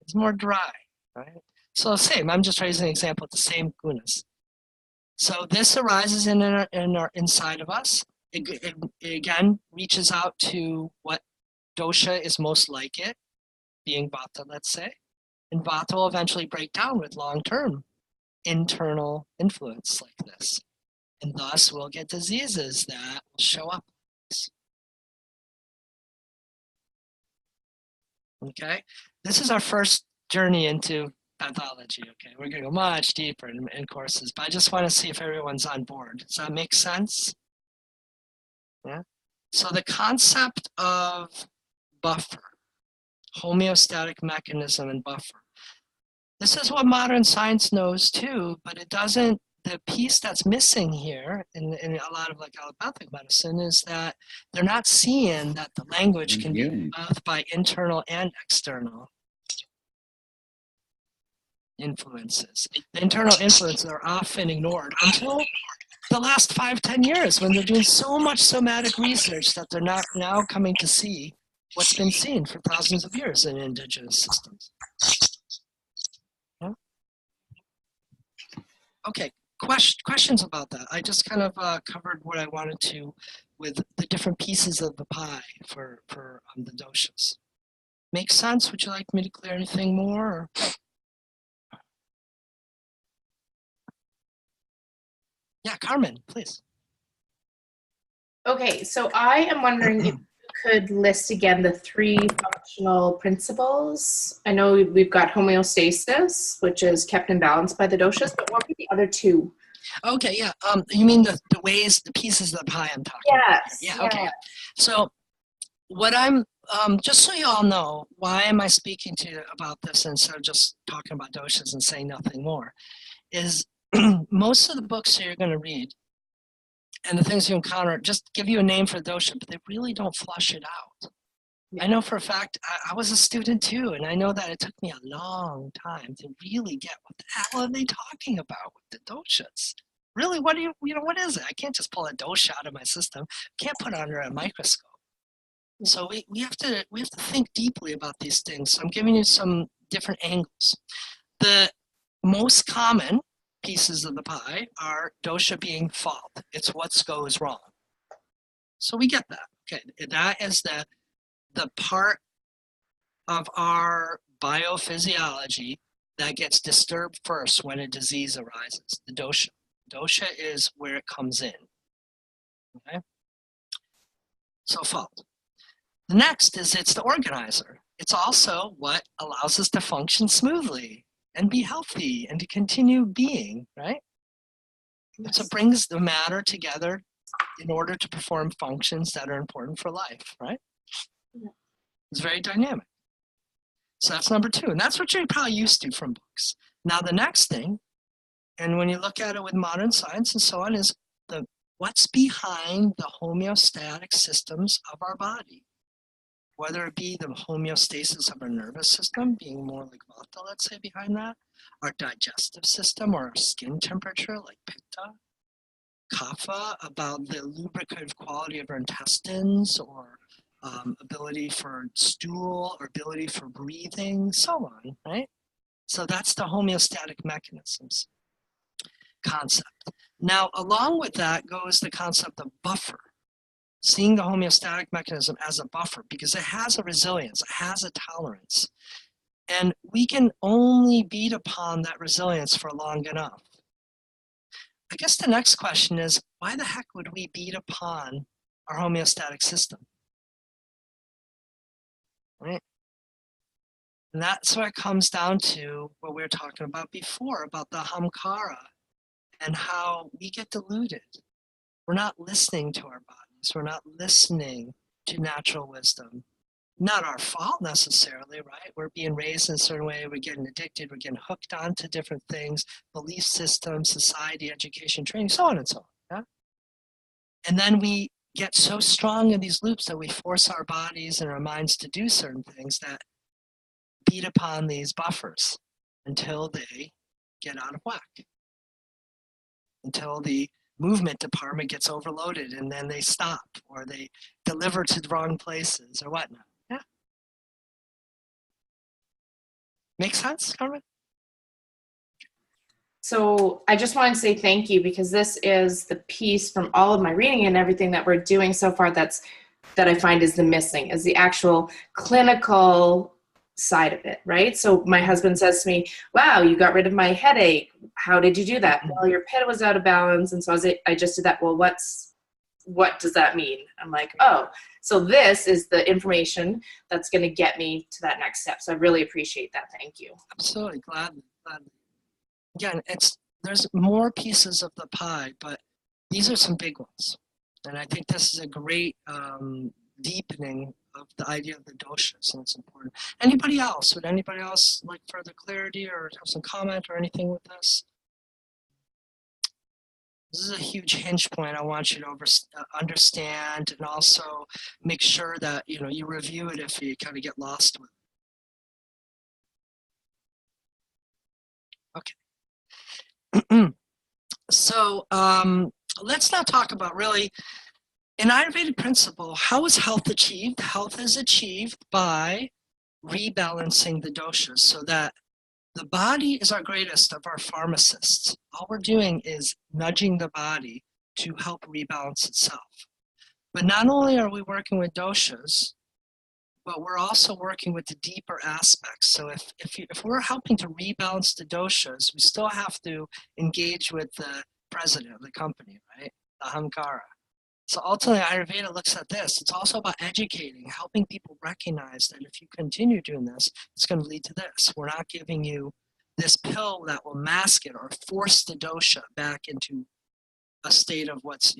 It's more dry, right? So same, I'm just raising an example of the same gunas. So this arises in our inside of us. It again reaches out to what dosha is most like it, being Vata, let's say. And Vata will eventually break down with long-term internal influence like this. And thus we'll get diseases that will show up. Okay, this is our first journey into pathology. Okay, we're going to go much deeper in courses, but I just want to see if everyone's on board. Does that make sense? Yeah. So the concept of buffer, homeostatic mechanism and buffer. This is what modern science knows too, but it doesn't, the piece that's missing here in a lot of like allopathic medicine is that they're not seeing that the language can be both by internal and external influences. The internal influences are often ignored until the last 5-10 years when they're doing so much somatic research that they're not now coming to see what's been seen for thousands of years in indigenous systems. Yeah? Okay, questions about that? I just kind of covered what I wanted to with the different pieces of the pie for the doshas. Make sense? Would you like me to clear anything more? Or? Yeah, Carmen, please.
Okay, so I am wondering if you could list again the 3 functional principles. I know we've got homeostasis, which is kept in balance by the doshas, but what were the other 2?
Okay, yeah. You mean the ways, the pieces of the pie I'm talking about? Yeah, okay. So what I'm, just so you all know, why am I speaking to you about this instead of just talking about doshas and saying nothing more, is most of the books that you're going to read and the things you encounter just give you a name for the dosha, but they really don't flush it out. I know for a fact, I was a student too, and I know that it took me a long time to really get what the hell are they talking about with the doshas. Really, what do what is it? I can't just pull a dosha out of my system. Can't put it under a microscope. So we have to think deeply about these things. So I'm giving you some different angles. The most common pieces of the pie are dosha being fault. It's what goes wrong. So we get that. Okay, that is the part of our biophysiology that gets disturbed first when a disease arises, the dosha. Dosha is where it comes in, okay? So fault. The next is it's the organizer. It's also what allows us to function smoothly and be healthy and to continue being, right? So it brings the matter together in order to perform functions that are important for life, right? It's very dynamic. So that's number 2, and that's what you're probably used to from books. Now the next thing, and when you look at it with modern science and so on, is what's behind the homeostatic systems of our body. Whether it be the homeostasis of our nervous system, being more like vata, let's say, behind that, our digestive system or our skin temperature, like pitta, kapha, about the lubricative quality of our intestines, or ability for stool, or ability for breathing, so on, right? So that's the homeostatic mechanisms concept. Now, along with that goes the concept of buffer. Seeing the homeostatic mechanism as a buffer, because it has a resilience, it has a tolerance. And we can only beat upon that resilience for long enough. I guess the next question is, why the heck would we beat upon our homeostatic system? Right? And that's what it comes down to what we were talking about before, about the hamkara and how we get deluded. We're not listening to our bodies. We're not listening to natural wisdom. Not our fault necessarily, right? We're being raised in a certain way. We're getting addicted. We're getting hooked onto different things, belief systems, society, education, training, so on and so on. Yeah? And then we get so strong in these loops that we force our bodies and our minds to do certain things that beat upon these buffers until they get out of whack. Until the movement department gets overloaded and then they stop or they deliver to the wrong places or whatnot. Yeah. Make sense, Carmen?
So I just wanted to say thank you, because this is the piece from all of my reading and everything that we're doing so far that I find is the missing, is the actual clinical side of it, right? So my husband says to me, wow, you got rid of my headache. How did you do that? Well, your pitta was out of balance. And so I just did that. Well, what does that mean? I'm like, oh, so this is the information that's going to get me to that next step. So I really appreciate that. Thank you.
Absolutely. Gladly. Again, there's more pieces of the pie, but these are some big ones. And I think this is a great deepening of the idea of the doshas, and it's important. Anybody else? Would anybody else like further clarity or have some comment or anything with this? This is a huge hinge point I want you to understand, and also make sure that you review it if you kind of get lost with it. Okay. So let's now talk about really an Ayurvedic principle. How is health achieved? Health is achieved by rebalancing the doshas so that the body is our greatest of our pharmacists. All we're doing is nudging the body to help rebalance itself. But not only are we working with doshas, but we're also working with the deeper aspects. So if we're helping to rebalance the doshas, we still have to engage with the president of the company, right? The hamkara. So ultimately, Ayurveda looks at this. It's also about educating, helping people recognize that if you continue doing this, it's going to lead to this. We're not giving you this pill that will mask it or force the dosha back into a state of what's,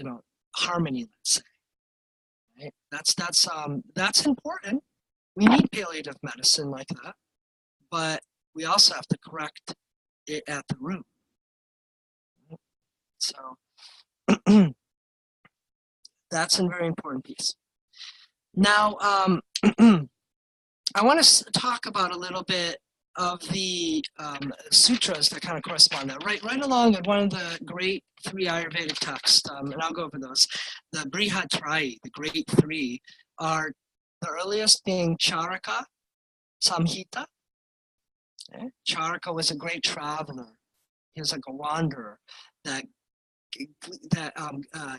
harmony, let's say. Right? That's important. We need palliative medicine like that, but we also have to correct it at the root. So That's a very important piece. Now, I want to talk about a little bit of the sutras that kind of correspond to that. Right along in one of the great three Ayurvedic texts, and I'll go over those, the Brihatrayi, the great three, are the earliest being Charaka Samhita. Okay? Charaka was a great traveler. He was like a wanderer that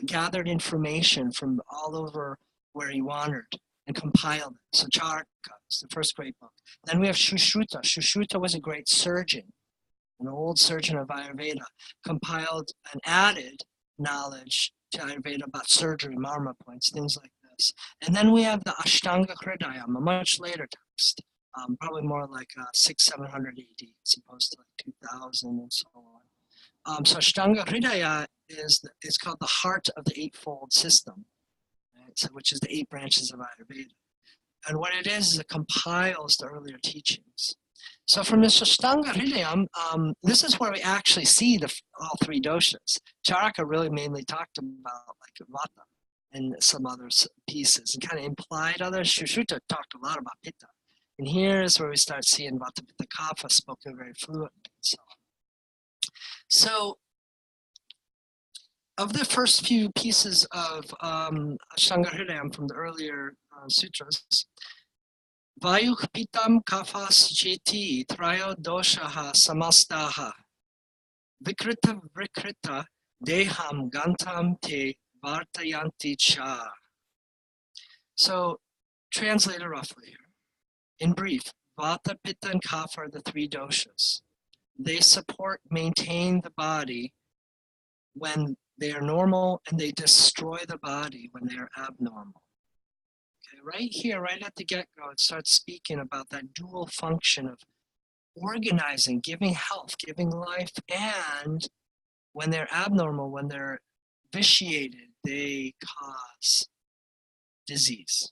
gathered information from all over where he wandered and compiled it. So Charaka is the first great book. Then we have Sushruta. Sushruta was a great surgeon, an old surgeon of Ayurveda, compiled and added knowledge to Ayurveda about surgery, marma points, things like this. And then we have the Ashtanga Hridayam, a much later text, probably more like 600-700 AD, as opposed to like 2000 and so on. So Ashtanga Hridaya is called the heart of the eightfold system, right? So, which is the 8 branches of Ayurveda. And what it is it compiles the earlier teachings. So from this Ashtanga Hridayam, this is where we actually see all 3 doshas. Charaka really mainly talked about like Vata and some other pieces and kind of implied others. Sushruta talked a lot about Pitta. And here's where we start seeing Vata, Pitta, Kapha spoken very fluently and so on. So of the first few pieces of Ashtanga Hridayam from the earlier sutras, Vayuh Pitam Kafas Jeti Trayo Doshaha Samastaha Vikrita Vikrita Deham Gantam Te Vartayanti Cha. So, translated roughly here. In brief, Vata, Pitta, and Kapha are the 3 doshas. They support, maintain the body when they are normal, and they destroy the body when they are abnormal. Okay, right here, right at the get-go, it starts speaking about that dual function of organizing, giving health, giving life, and when they're abnormal, when they're vitiated, they cause disease.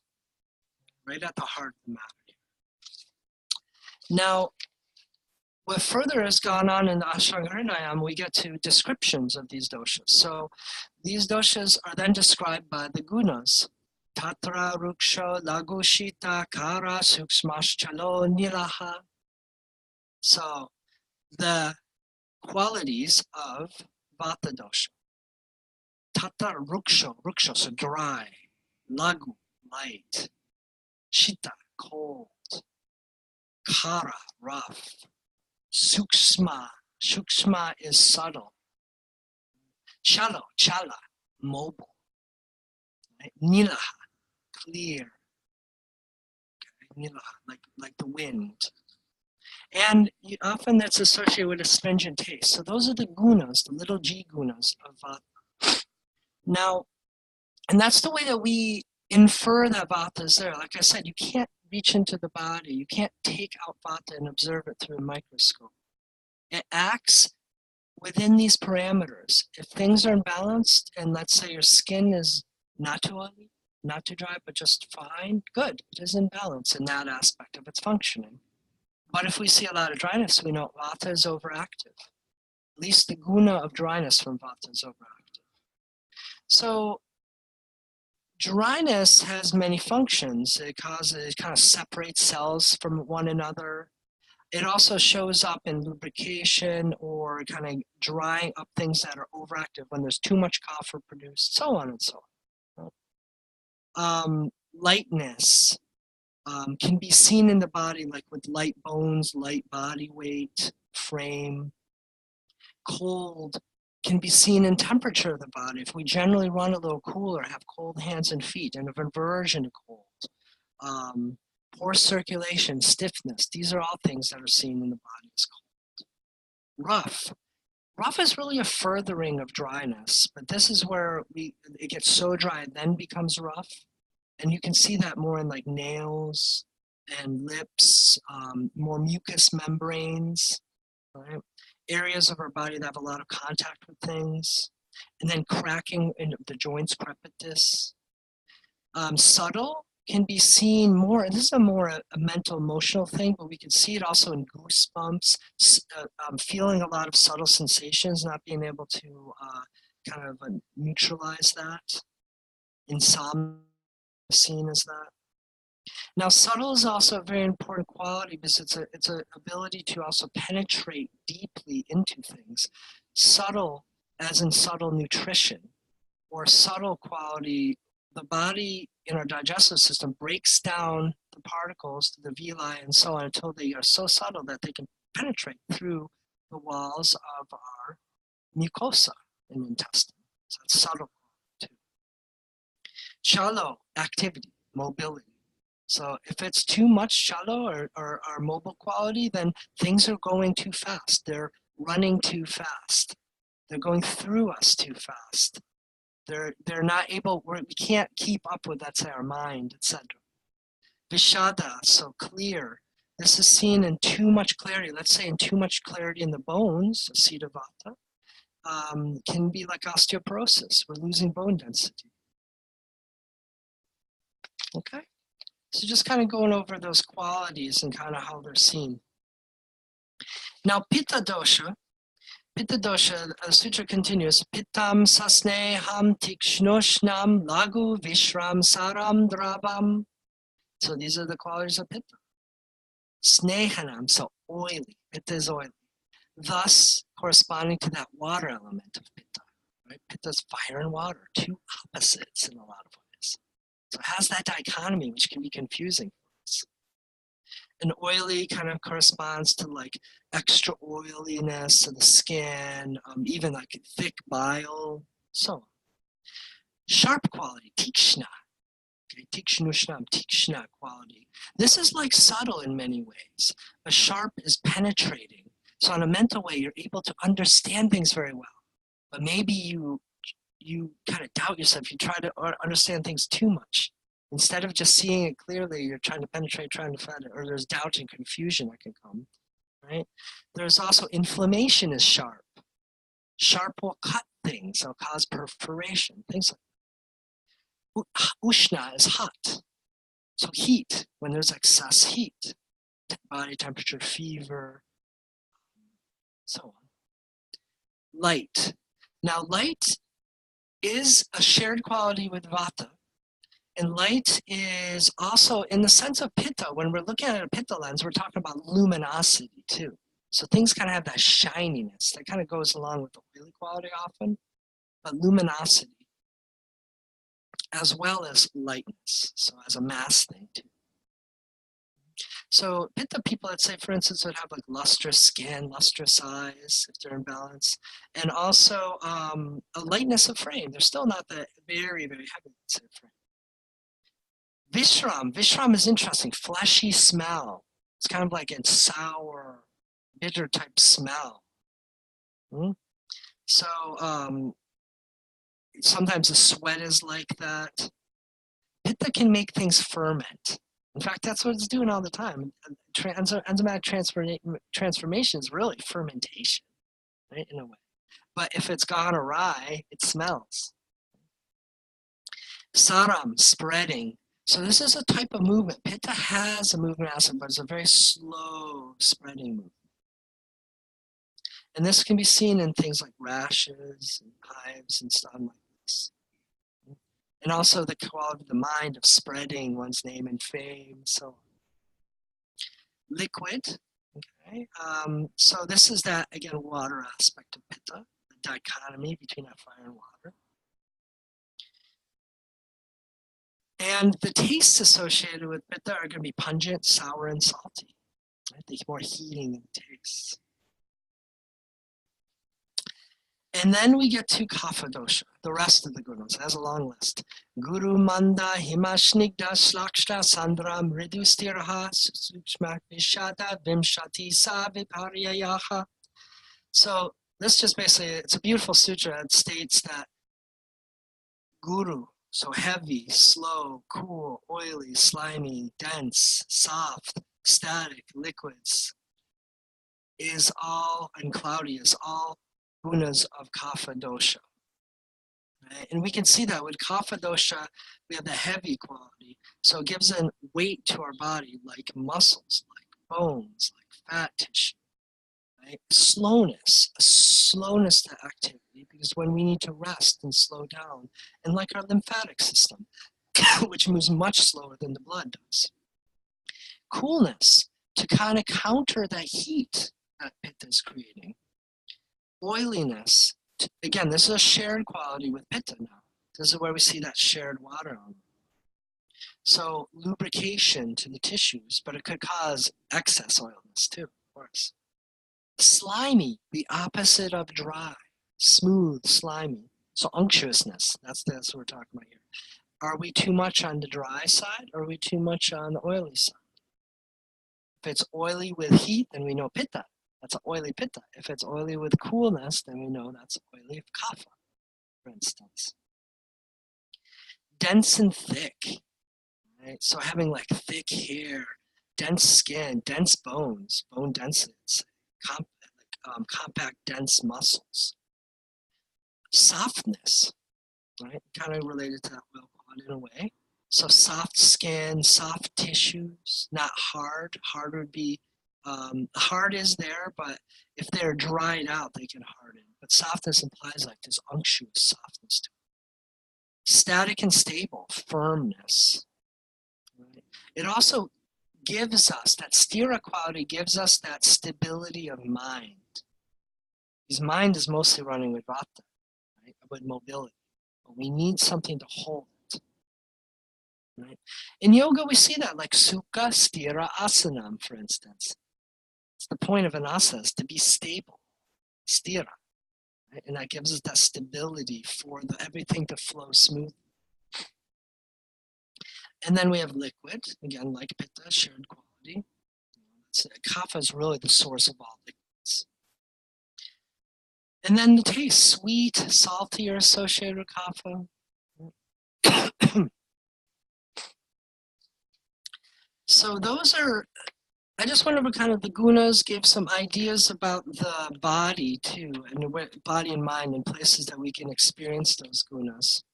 Right at the heart of the matter. Now, what further has gone on in the Ashtanga Hridayam, we get to descriptions of these doshas. So these doshas are then described by the gunas. Tatra, Ruksha, Lagu, Shita, Kara, Suksmash, Chalo, Nilaha. So the qualities of Vata dosha. Tatra, Ruksha, so dry. Lagu, light. Shita, cold. Kara, rough. Sukshma is subtle. Chala, mobile. Right? Nilaha, clear. Okay? Nilaha, like the wind. And often that's associated with astringent taste. So those are the gunas, the little g gunas of Vata. Now, and that's the way that we infer that Vata is there. Like I said, you can't reach into the body. You can't take out Vata and observe it through a microscope. It acts within these parameters. If things are imbalanced, and let's say your skin is not too oily, not too dry, but just fine, good. It is in balance in that aspect of its functioning. But if we see a lot of dryness, we know Vata is overactive. At least the guna of dryness from Vata is overactive. So dryness has many functions. It kind of separates cells from one another. It also shows up in lubrication or kind of drying up things that are overactive when there's too much kapha produced, so on and so on. Lightness can be seen in the body, like with light bones, light body weight, frame. Cold can be seen in temperature of the body. If we generally run a little cooler, have cold hands and feet, and an aversion to cold. Poor circulation, stiffness, these are all things that are seen in the body as cold. Rough. Rough is really a furthering of dryness, but this is where it gets so dry it then becomes rough. And you can see that more in like nails and lips, more mucous membranes, right? Areas of our body that have a lot of contact with things. And then cracking in the joints, crepitus. Subtle can be seen more, and this is a mental, emotional thing, but we can see it also in goosebumps, feeling a lot of subtle sensations, not being able to kind of neutralize that. Insomnia seen as that. Now, subtle is also a very important quality because it's a ability to also penetrate deeply into things. Subtle, as in subtle nutrition, or subtle quality. The body in our digestive system breaks down the particles to the villi and so on until they are so subtle that they can penetrate through the walls of our mucosa in the intestine. So it's subtle too. Shallow activity, mobility. So if it's too much shallow or mobile quality, then things are going too fast. They're running too fast. They're going through us too fast. They're not able, we can't keep up with, let's say, our mind, etc. Vishada, so clear. This is seen in too much clarity. Let's say in too much clarity in the bones, Siddha Vata, can be like osteoporosis. We're losing bone density. Okay? So just kind of going over those qualities and kind of how they're seen. Now, Pitta dosha, sutra continues, Pittam sasneham tikshnoshnam lagu vishram saram drabam. So these are the qualities of Pitta. Snehanam, so oily. Pitta is oily. Thus, corresponding to that water element of Pitta. Right? Pitta is fire and water, two opposites in a lot of ways. So it has that dichotomy, which can be confusing for us. And oily kind of corresponds to like extra oiliness of the skin, even like thick bile, so on. Sharp quality, tikshna. Okay, tikshnoshnam, tikshna quality. This is like subtle in many ways, but sharp is penetrating. So on a mental way, you're able to understand things very well. But maybe you kind of doubt yourself. You try to understand things too much. Instead of just seeing it clearly, you're trying to penetrate, trying to find it, or there's doubt and confusion that can come, right? There's also inflammation is sharp. Sharp will cut things, it'll cause perforation, things like that. Ushna is hot. So heat, when there's excess heat, body temperature, fever, so on. Light. Now light is a shared quality with Vata. And light is also, in the sense of Pitta, when we're looking at a Pitta lens, we're talking about luminosity too. So things kind of have that shininess that kind of goes along with the oily quality often, but luminosity, as well as lightness, so as a mass thing too. So Pitta people, let's say, for instance, would have like lustrous skin, lustrous eyes, if they're in balance, and also a lightness of frame. They're still not that very, very heavy, let's say, frame. Vishram is interesting, fleshy smell. It's kind of like a sour, bitter type smell. So sometimes the sweat is like that. Pitta can make things ferment. In fact, that's what it's doing all the time. Enzymatic transformation is really fermentation, right, in a way. But if it's gone awry, it smells. Saram, spreading. So this is a type of movement. Pitta has a movement aspect, but it's a very slow spreading movement. And this can be seen in things like rashes and hives and stuff like this. And also the quality of the mind of spreading one's name and fame, so on. Liquid, okay. So this is that, again, water aspect of Pitta, the dichotomy between that fire and water. And the tastes associated with Pitta are going to be pungent, sour, and salty. Right? They're more heating in tastes. And then we get to Kapha dosha, the rest of the gunas. It has a long list. Guru manda himashnigda slakshta sandra mridu stirha sukshma vishada vimshati sa viparyayaha. So this just basically, it's a beautiful sutra. It states that guru, so heavy, slow, cool, oily, slimy, dense, soft, static, liquids, is all, and cloudy, is all gunas of Kapha dosha. Right? And we can see that with Kapha dosha, we have the heavy quality. So it gives a weight to our body like muscles, like bones, like fat tissue. right? Slowness, a slowness to activity, because when we need to rest and slow down, and like our lymphatic system, which moves much slower than the blood does. Coolness, to kind of counter that heat that Pitta is creating. Oiliness, again, this is a shared quality with Pitta now. This is where we see that shared water on. So lubrication to the tissues, but it could cause excess oiliness too, of course. Slimy, the opposite of dry. Smooth, slimy. So unctuousness, that's what we're talking about here. Are we too much on the dry side, or are we too much on the oily side? If it's oily with heat, then we know Pitta. That's an oily Pitta. If it's oily with coolness, then we know that's oily Kapha, for instance. Dense and thick, right? So having like thick hair, dense skin, dense bones, bone density, compact, dense muscles. Softness, right? Kind of related to that oil quad in a way. So soft skin, soft tissues, not hard. Hard would be, hard is there, but if they're dried out, they can harden. But softness implies like this unctuous softness to it. Static and stable, firmness. Right? It also gives us, that stira quality gives us that stability of mind. His mind is mostly running with vata, right? With mobility. But we need something to hold it. Right? In yoga, we see that, like Sukha Stira Asanam, for instance. It's the point of an asana is to be stable, stira. Right? And that gives us that stability for everything to flow smoothly. And then we have liquid, again, like Pitta, shared quality. Kapha is really the source of all liquids. And then the taste, sweet, salty are associated with Kapha. So those are, I just wanted to kind of, the gunas give some ideas about the body too, and the body and mind and places that we can experience those gunas.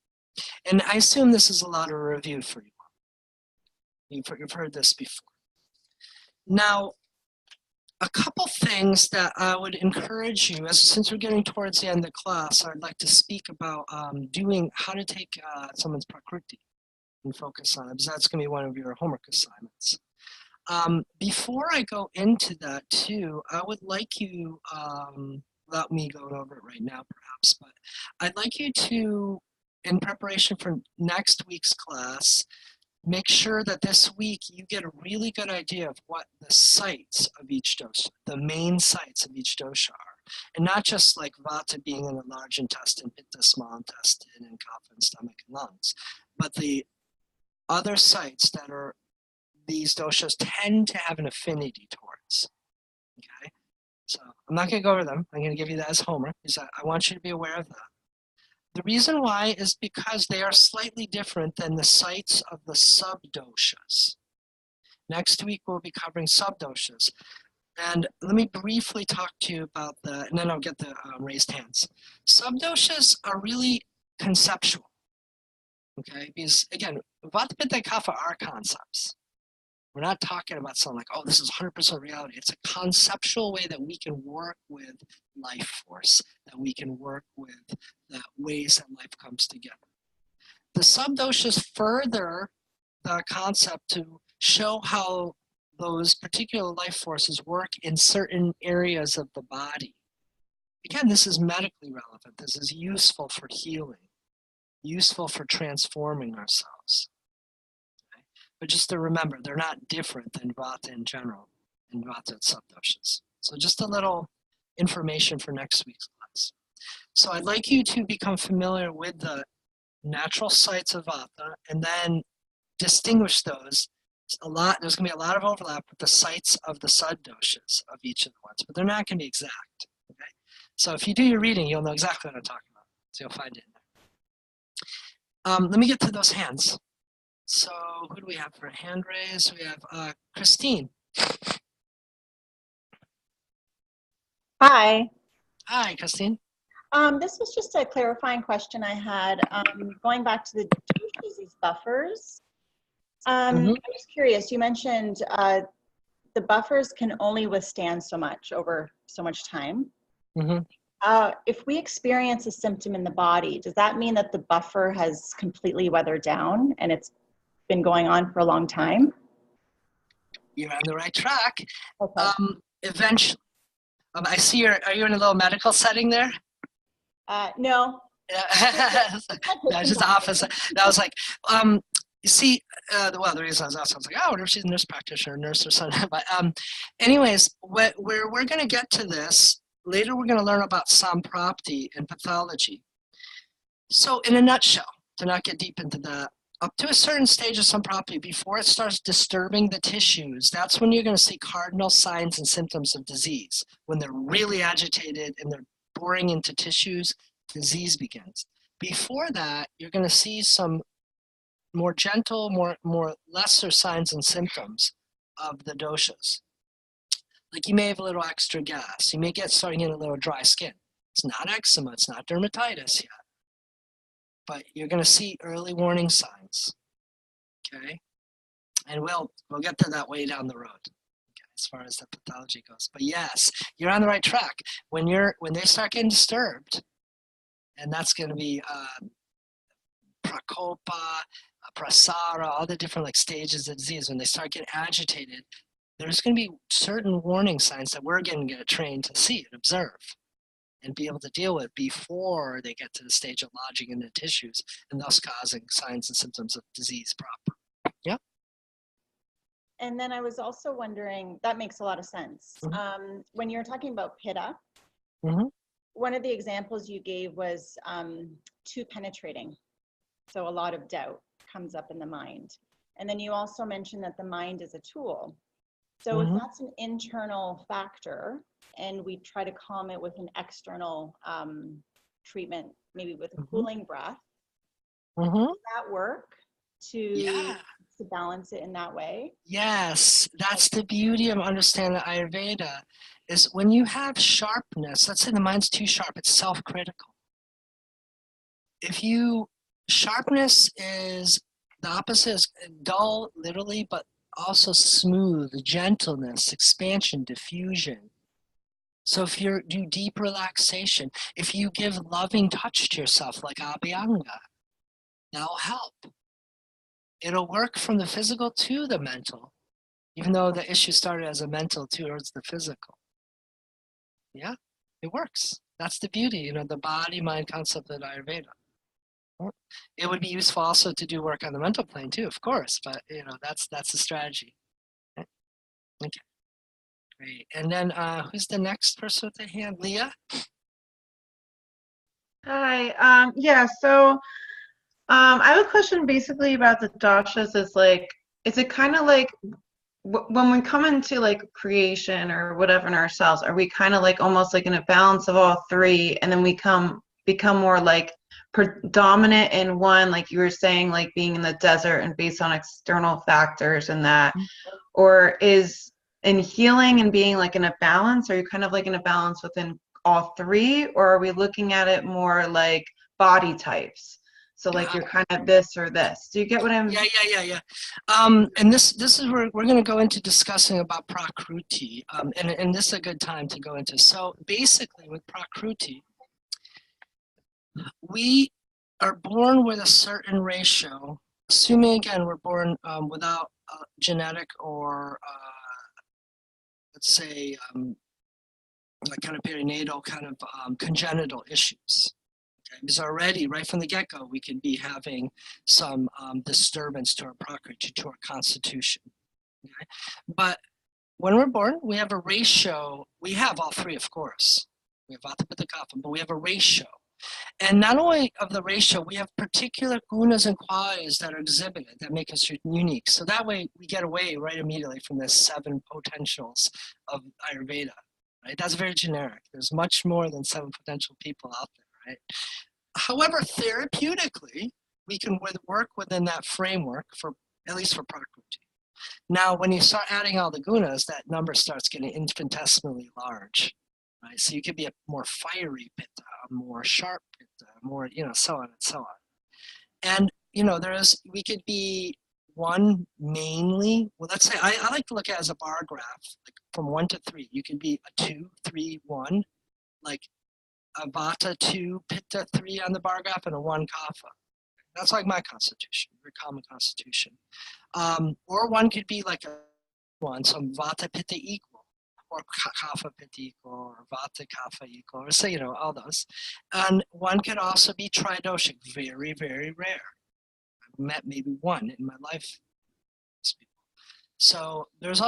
And I assume this is a lot of review for you. You've heard this before. Now, a couple things that I would encourage you, since we're getting towards the end of the class, I'd like to speak about how to take someone's prakriti and focus on it, because that's going to be one of your homework assignments. Before I go into that too, I would like you, without me going over it right now perhaps, but I'd like you to, in preparation for next week's class, make sure that this week you get a really good idea of what the sites of each dosha, the main sites of each dosha are. And not just like vata being in the large intestine, pitta, small intestine, and kapha and stomach and lungs, but the other sites that are these doshas tend to have an affinity towards. Okay, so I'm not going to go over them. I'm going to give you that as homework, because I want you to be aware of that. The reason why is because they are slightly different than the sites of the subdoshas. Next week we'll be covering subdoshas. And let me briefly talk to you about and then I'll get the raised hands. Subdoshas are really conceptual, okay? Because again, vata, pitta, kapha are concepts. We're not talking about something like, oh, this is 100% reality. It's a conceptual way that we can work with life force, that we can work with the ways that life comes together. The subdoshas further the concept to show how those particular life forces work in certain areas of the body. Again, this is medically relevant. This is useful for healing, useful for transforming ourselves. But just to remember, they're not different than vata in general, and vata subdoshas. So just a little information for next week's class. So I'd like you to become familiar with the natural sites of vata, and then distinguish those. There's going to be a lot of overlap with the sites of the subdoshas of each of the ones, but they're not going to be exact. Okay? So if you do your reading, you'll know exactly what I'm talking about. So you'll find it in there. Let me get to those hands. So who do we have for a hand raise? We have Christine.
Hi.
Hi, Christine.
This was just a clarifying question I had. Going back to the doshas, these buffers. I'm just curious. You mentioned the buffers can only withstand so much over so much time.
Mhm.
If we experience a symptom in the body, does that mean that the buffer has completely weathered down and it's been going on for a long time?
You're on the right track.
Okay.
Eventually, I see are you in a little medical setting there?
No.
No, just the office. I was like, you see, well, the reason I was asking, I was like, oh, I wonder if she's a nurse practitioner, nurse or something. But anyways, where we're going to get to this, later we're going to learn about Sampropti and pathology. So in a nutshell, to not get deep into that, up to a certain stage of Sampropti, before it starts disturbing the tissues, that's when you're going to see cardinal signs and symptoms of disease. When they're really agitated and they're boring into tissues, disease begins. Before that, you're going to see some more gentle, more lesser signs and symptoms of the doshas. Like you may have a little extra gas. You may start getting a little dry skin. It's not eczema, it's not dermatitis yet. But you're going to see early warning signs, okay? And we'll get to that way down the road, okay, as far as the pathology goes. But yes, you're on the right track. When they start getting disturbed, and that's going to be prakopa, prasara, all the different like stages of disease. When they start getting agitated, there's going to be certain warning signs that we're going to get trained to see and observe and be able to deal with before they get to the stage of lodging in the tissues and thus causing signs and symptoms of disease proper. Yeah.
And then I was also wondering, that makes a lot of sense. When you're talking about pitta, one of the examples you gave was too penetrating. So a lot of doubt comes up in the mind. And then you also mentioned that the mind is a tool. So if that's an internal factor and we try to calm it with an external treatment, maybe with a cooling breath, does that work to balance it in that way?
Yes, that's the beauty of understanding Ayurveda, is when you have sharpness, let's say the mind's too sharp, it's self-critical. Sharpness is, the opposite is dull, literally, but also smooth, gentleness, expansion, diffusion. So if you do deep relaxation, if you give loving touch to yourself like Abhyanga, that'll help. It'll work from the physical to the mental, even though the issue started as a mental towards the physical. Yeah, it works. That's the beauty, the body-mind concept of Ayurveda. It would be useful also to do work on the mental plane too, of course, but that's the strategy. Okay, great. And then who's the next person with the hand? Leah?
Hi. Yeah, so I have a question basically about the doshas. Is it kind of like when we come into like creation or whatever in ourselves, are we kind of like almost like in a balance of all three, and then we become more like predominant in one, like you were saying, like being in the desert and based on external factors and that? Or is in healing and being like in a balance, are you kind of like in a balance within all three, or are we looking at it more like body types? So like you're kind of this or this. Do you get what I'm?
Yeah. And this is where we're going to go into discussing about Prakruti, and this is a good time to go into. So basically, with Prakruti, we are born with a certain ratio, assuming again we're born without genetic or let's say like kind of perinatal kind of congenital issues. Okay? Because already right from the get-go we could be having some disturbance to our Prakriti, to our constitution. Okay? But when we're born, we have a ratio. We have all three, of course. We have Vata, Pitta, Kapha, but we have a ratio. And not only of the ratio, we have particular gunas and qualities that are exhibited that make us unique. So that way we get away right immediately from the 7 potentials of Ayurveda, right? That's very generic. There's much more than 7 potential people out there, right? However, therapeutically, we can work within that framework at least for Prakriti. Now, when you start adding all the gunas, that number starts getting infinitesimally large. Right? So you could be a more fiery pitta, a more sharp pitta, more, so on and so on. And, we could be one mainly, well, let's say I like to look at it as a bar graph, like from 1 to 3. You could be a 2, 3, 1, like a Vata 2, Pitta 3 on the bar graph, and a 1 Kapha. That's like my constitution, very common constitution. Or one could be like a 1, so Vata Pitta equal, or Kapha Pitta equal, or Vata Kapha equal, or so, you know, all those. And one could also be tridoshic, very, very rare. I've met maybe one in my life. So there's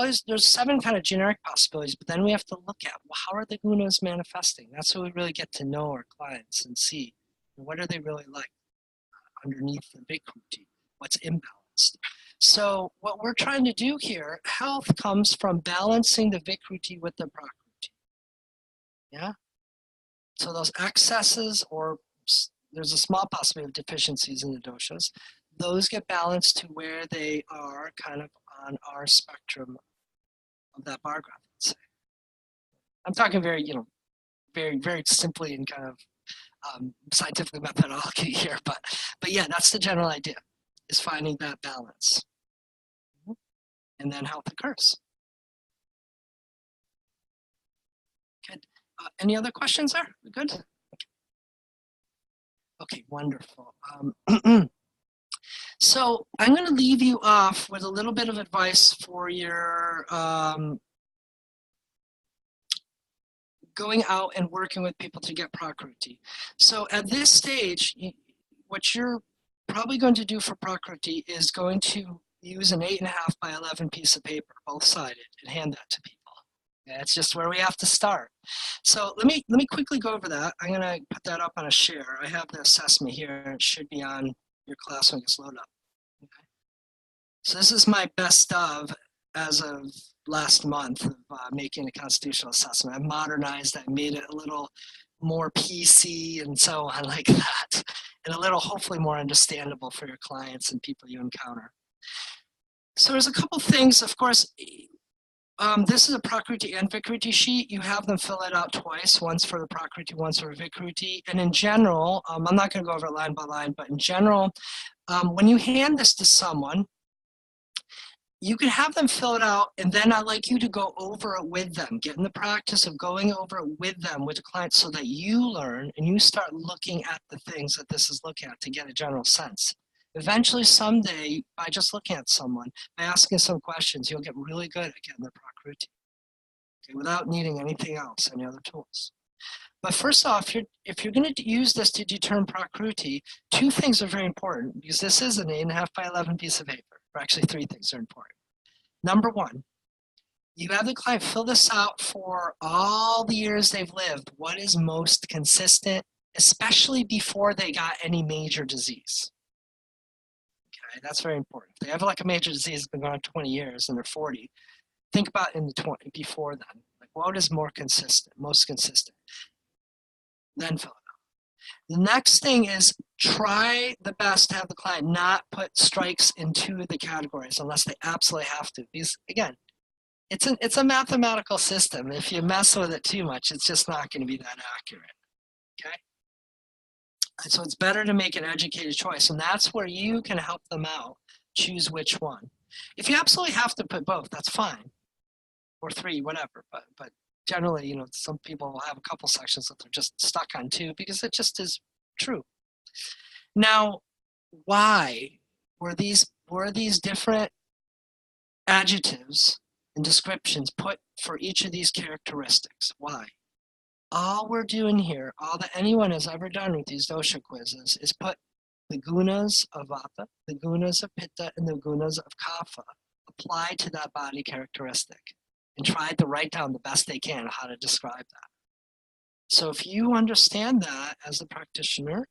7 kind of generic possibilities, but then we have to look at, well, how are the gunas manifesting? That's how we really get to know our clients and see, what are they really like underneath the Vikruti, what's imbalanced. So what we're trying to do here, health comes from balancing the Vikruti with the Prakruti. Yeah? So those excesses, or there's a small possibility of deficiencies in the doshas, those get balanced to where they are kind of on our spectrum of that bar graph, let's say. I'm talking very, very, very simply and kind of scientific methodology here, but yeah, that's the general idea, is finding that balance. And then health occurs. Good. Any other questions there? We good? Okay, wonderful. So I'm going to leave you off with a little bit of advice for your going out and working with people to get Prakruti. So at this stage, what you're probably going to do for Prakruti is going to use an 8.5 by 11 piece of paper, both-sided, and hand that to people. That's just where we have to start. So let me quickly go over that. I'm going to put that up on a share. I have the assessment here. It should be on your class when it gets loaded up. Okay. So this is my best of as of last month of making a constitutional assessment. I've modernized it, made it a little more PC and so on like that, and a little hopefully more understandable for your clients and people you encounter. So there's a couple things, of course. This is a Prakruti and Vikruti sheet. You have them fill it out twice, once for the Prakruti, once for Vikruti. And in general, I'm not going to go over it line by line, but in general, when you hand this to someone, you can have them fill it out, and then I'd like you to go over it with them. Get in the practice of going over it with them, with the client, so that you learn and you start looking at the things that this is looking at to get a general sense. Eventually, someday, by just looking at someone, by asking some questions, you'll get really good at getting the Prakruti, okay, without needing anything else, any other tools. But first off, if you're going to use this to determine Prakruti, 2 things are very important, because this is an 8.5 by 11 piece of paper. Or actually, 3 things are important. Number 1, you have the client fill this out for all the years they've lived. What is most consistent, especially before they got any major disease? Okay, that's very important. If they have like a major disease that's been going on 20 years and they're 40, think about in the 20 before then. Like, what is more consistent, most consistent? Then fill it out. The next thing is try the best to have the client not put strikes into the categories unless they absolutely have to. Because again, it's a mathematical system. If you mess with it too much, it's just not going to be that accurate. Okay? And so it's better to make an educated choice, and that's where you can help them out. Choose which one. If you absolutely have to put both, that's fine, or 3, whatever. But generally, some people will have a couple sections that they're just stuck on 2 because it just is true. Now, why were these different adjectives and descriptions put for each of these characteristics? Why? All we're doing here, all that anyone has ever done with these dosha quizzes, is put the gunas of Vata, the gunas of Pitta, and the gunas of Kapha applied to that body characteristic, and tried to write down the best they can how to describe that. So if you understand that as a practitioner,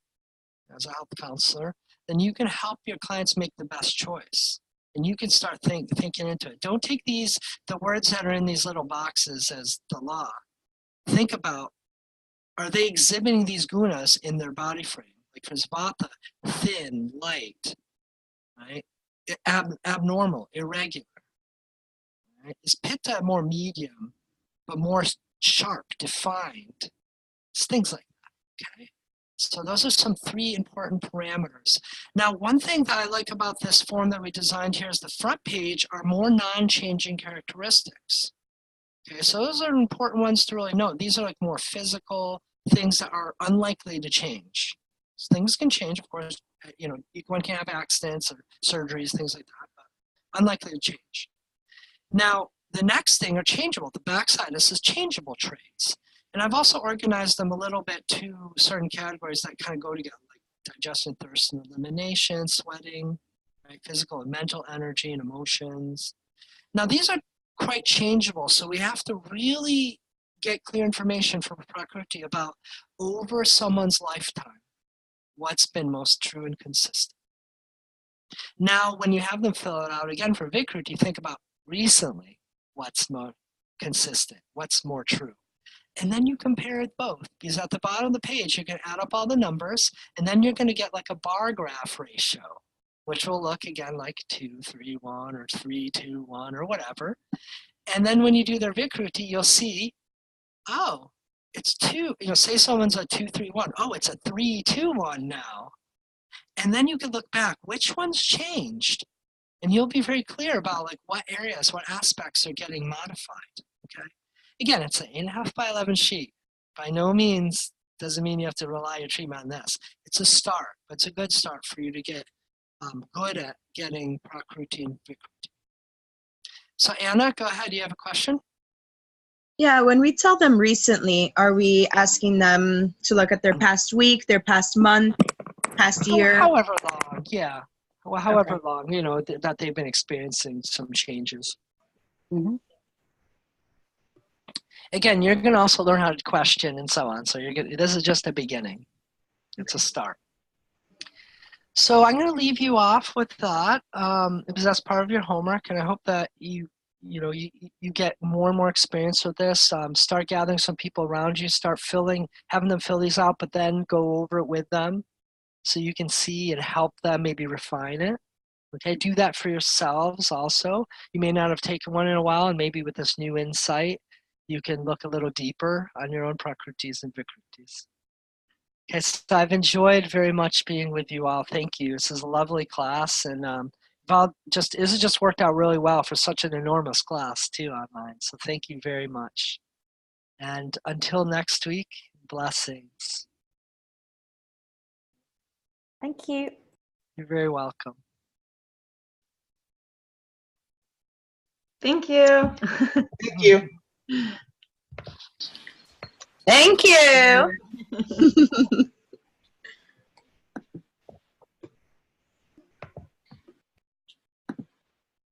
as a health counselor, then you can help your clients make the best choice. And you can start thinking into it. Don't take the words that are in these little boxes as the law. Think about, are they exhibiting these gunas in their body frame? Like for Vata, thin, light, right? Abnormal, irregular. Right? Is Pitta more medium, but more sharp, defined? It's things like that, okay? So those are some 3 important parameters. Now, one thing that I like about this form that we designed here is the front page are more non-changing characteristics. Okay, so those are important ones to really note. These are like more physical things that are unlikely to change. So things can change, of course, you know, one can have accidents or surgeries, things like that, but unlikely to change. Now, the next thing are changeable. The backside, this is changeable traits. And I've also organized them a little bit to certain categories that kind of go together, like digestion, thirst, and elimination, sweating, right? Physical and mental energy and emotions. Now, these are quite changeable, so we have to really get clear information from Prakriti about over someone's lifetime, what's been most true and consistent. Now, when you have them fill it out again for Vikruti, think about recently, what's more consistent, what's more true. And then you compare it both, because at the bottom of the page, you're going to add up all the numbers, and then you're going to get like a bar graph ratio, which will look again like 2, 3, 1, or 3, 2, 1, or whatever. And then when you do their Vikruti, you'll see, oh, it's 2. You know, say someone's a 2, 3, 1. Oh, it's a 3, 2, 1 now. And then you can look back, which one's changed? And you'll be very clear about like what areas, what aspects are getting modified, okay? Again, it's an 8.5 by 11 sheet. By no means doesn't mean you have to rely your treatment on this. It's a start, but it's a good start for you to get good at getting Prakruti and Vikruti. So Anna, go ahead, do you have a question?
Yeah, when we tell them recently, are we asking them to look at their past week, their past month, past year?
However long, yeah. Well, however long, you know, that they've been experiencing some changes. Mm-hmm. Again, you're going to also learn how to question and so on. So this is just the beginning. It's a start. So I'm going to leave you off with that because that's part of your homework, and I hope that you get more and more experience with this. Start gathering some people around you. Start having them fill these out, but then go over it with them so you can see and help them maybe refine it. Okay, do that for yourselves also. You may not have taken one in a while, and maybe with this new insight, you can look a little deeper on your own Prakrutis and Vikrutis. Okay, so I've enjoyed very much being with you all. Thank you. This is a lovely class, and this has just worked out really well for such an enormous class too online. So thank you very much. And until next week, blessings.
Thank you.
You're very welcome.
Thank you.
Thank you.
Thank you.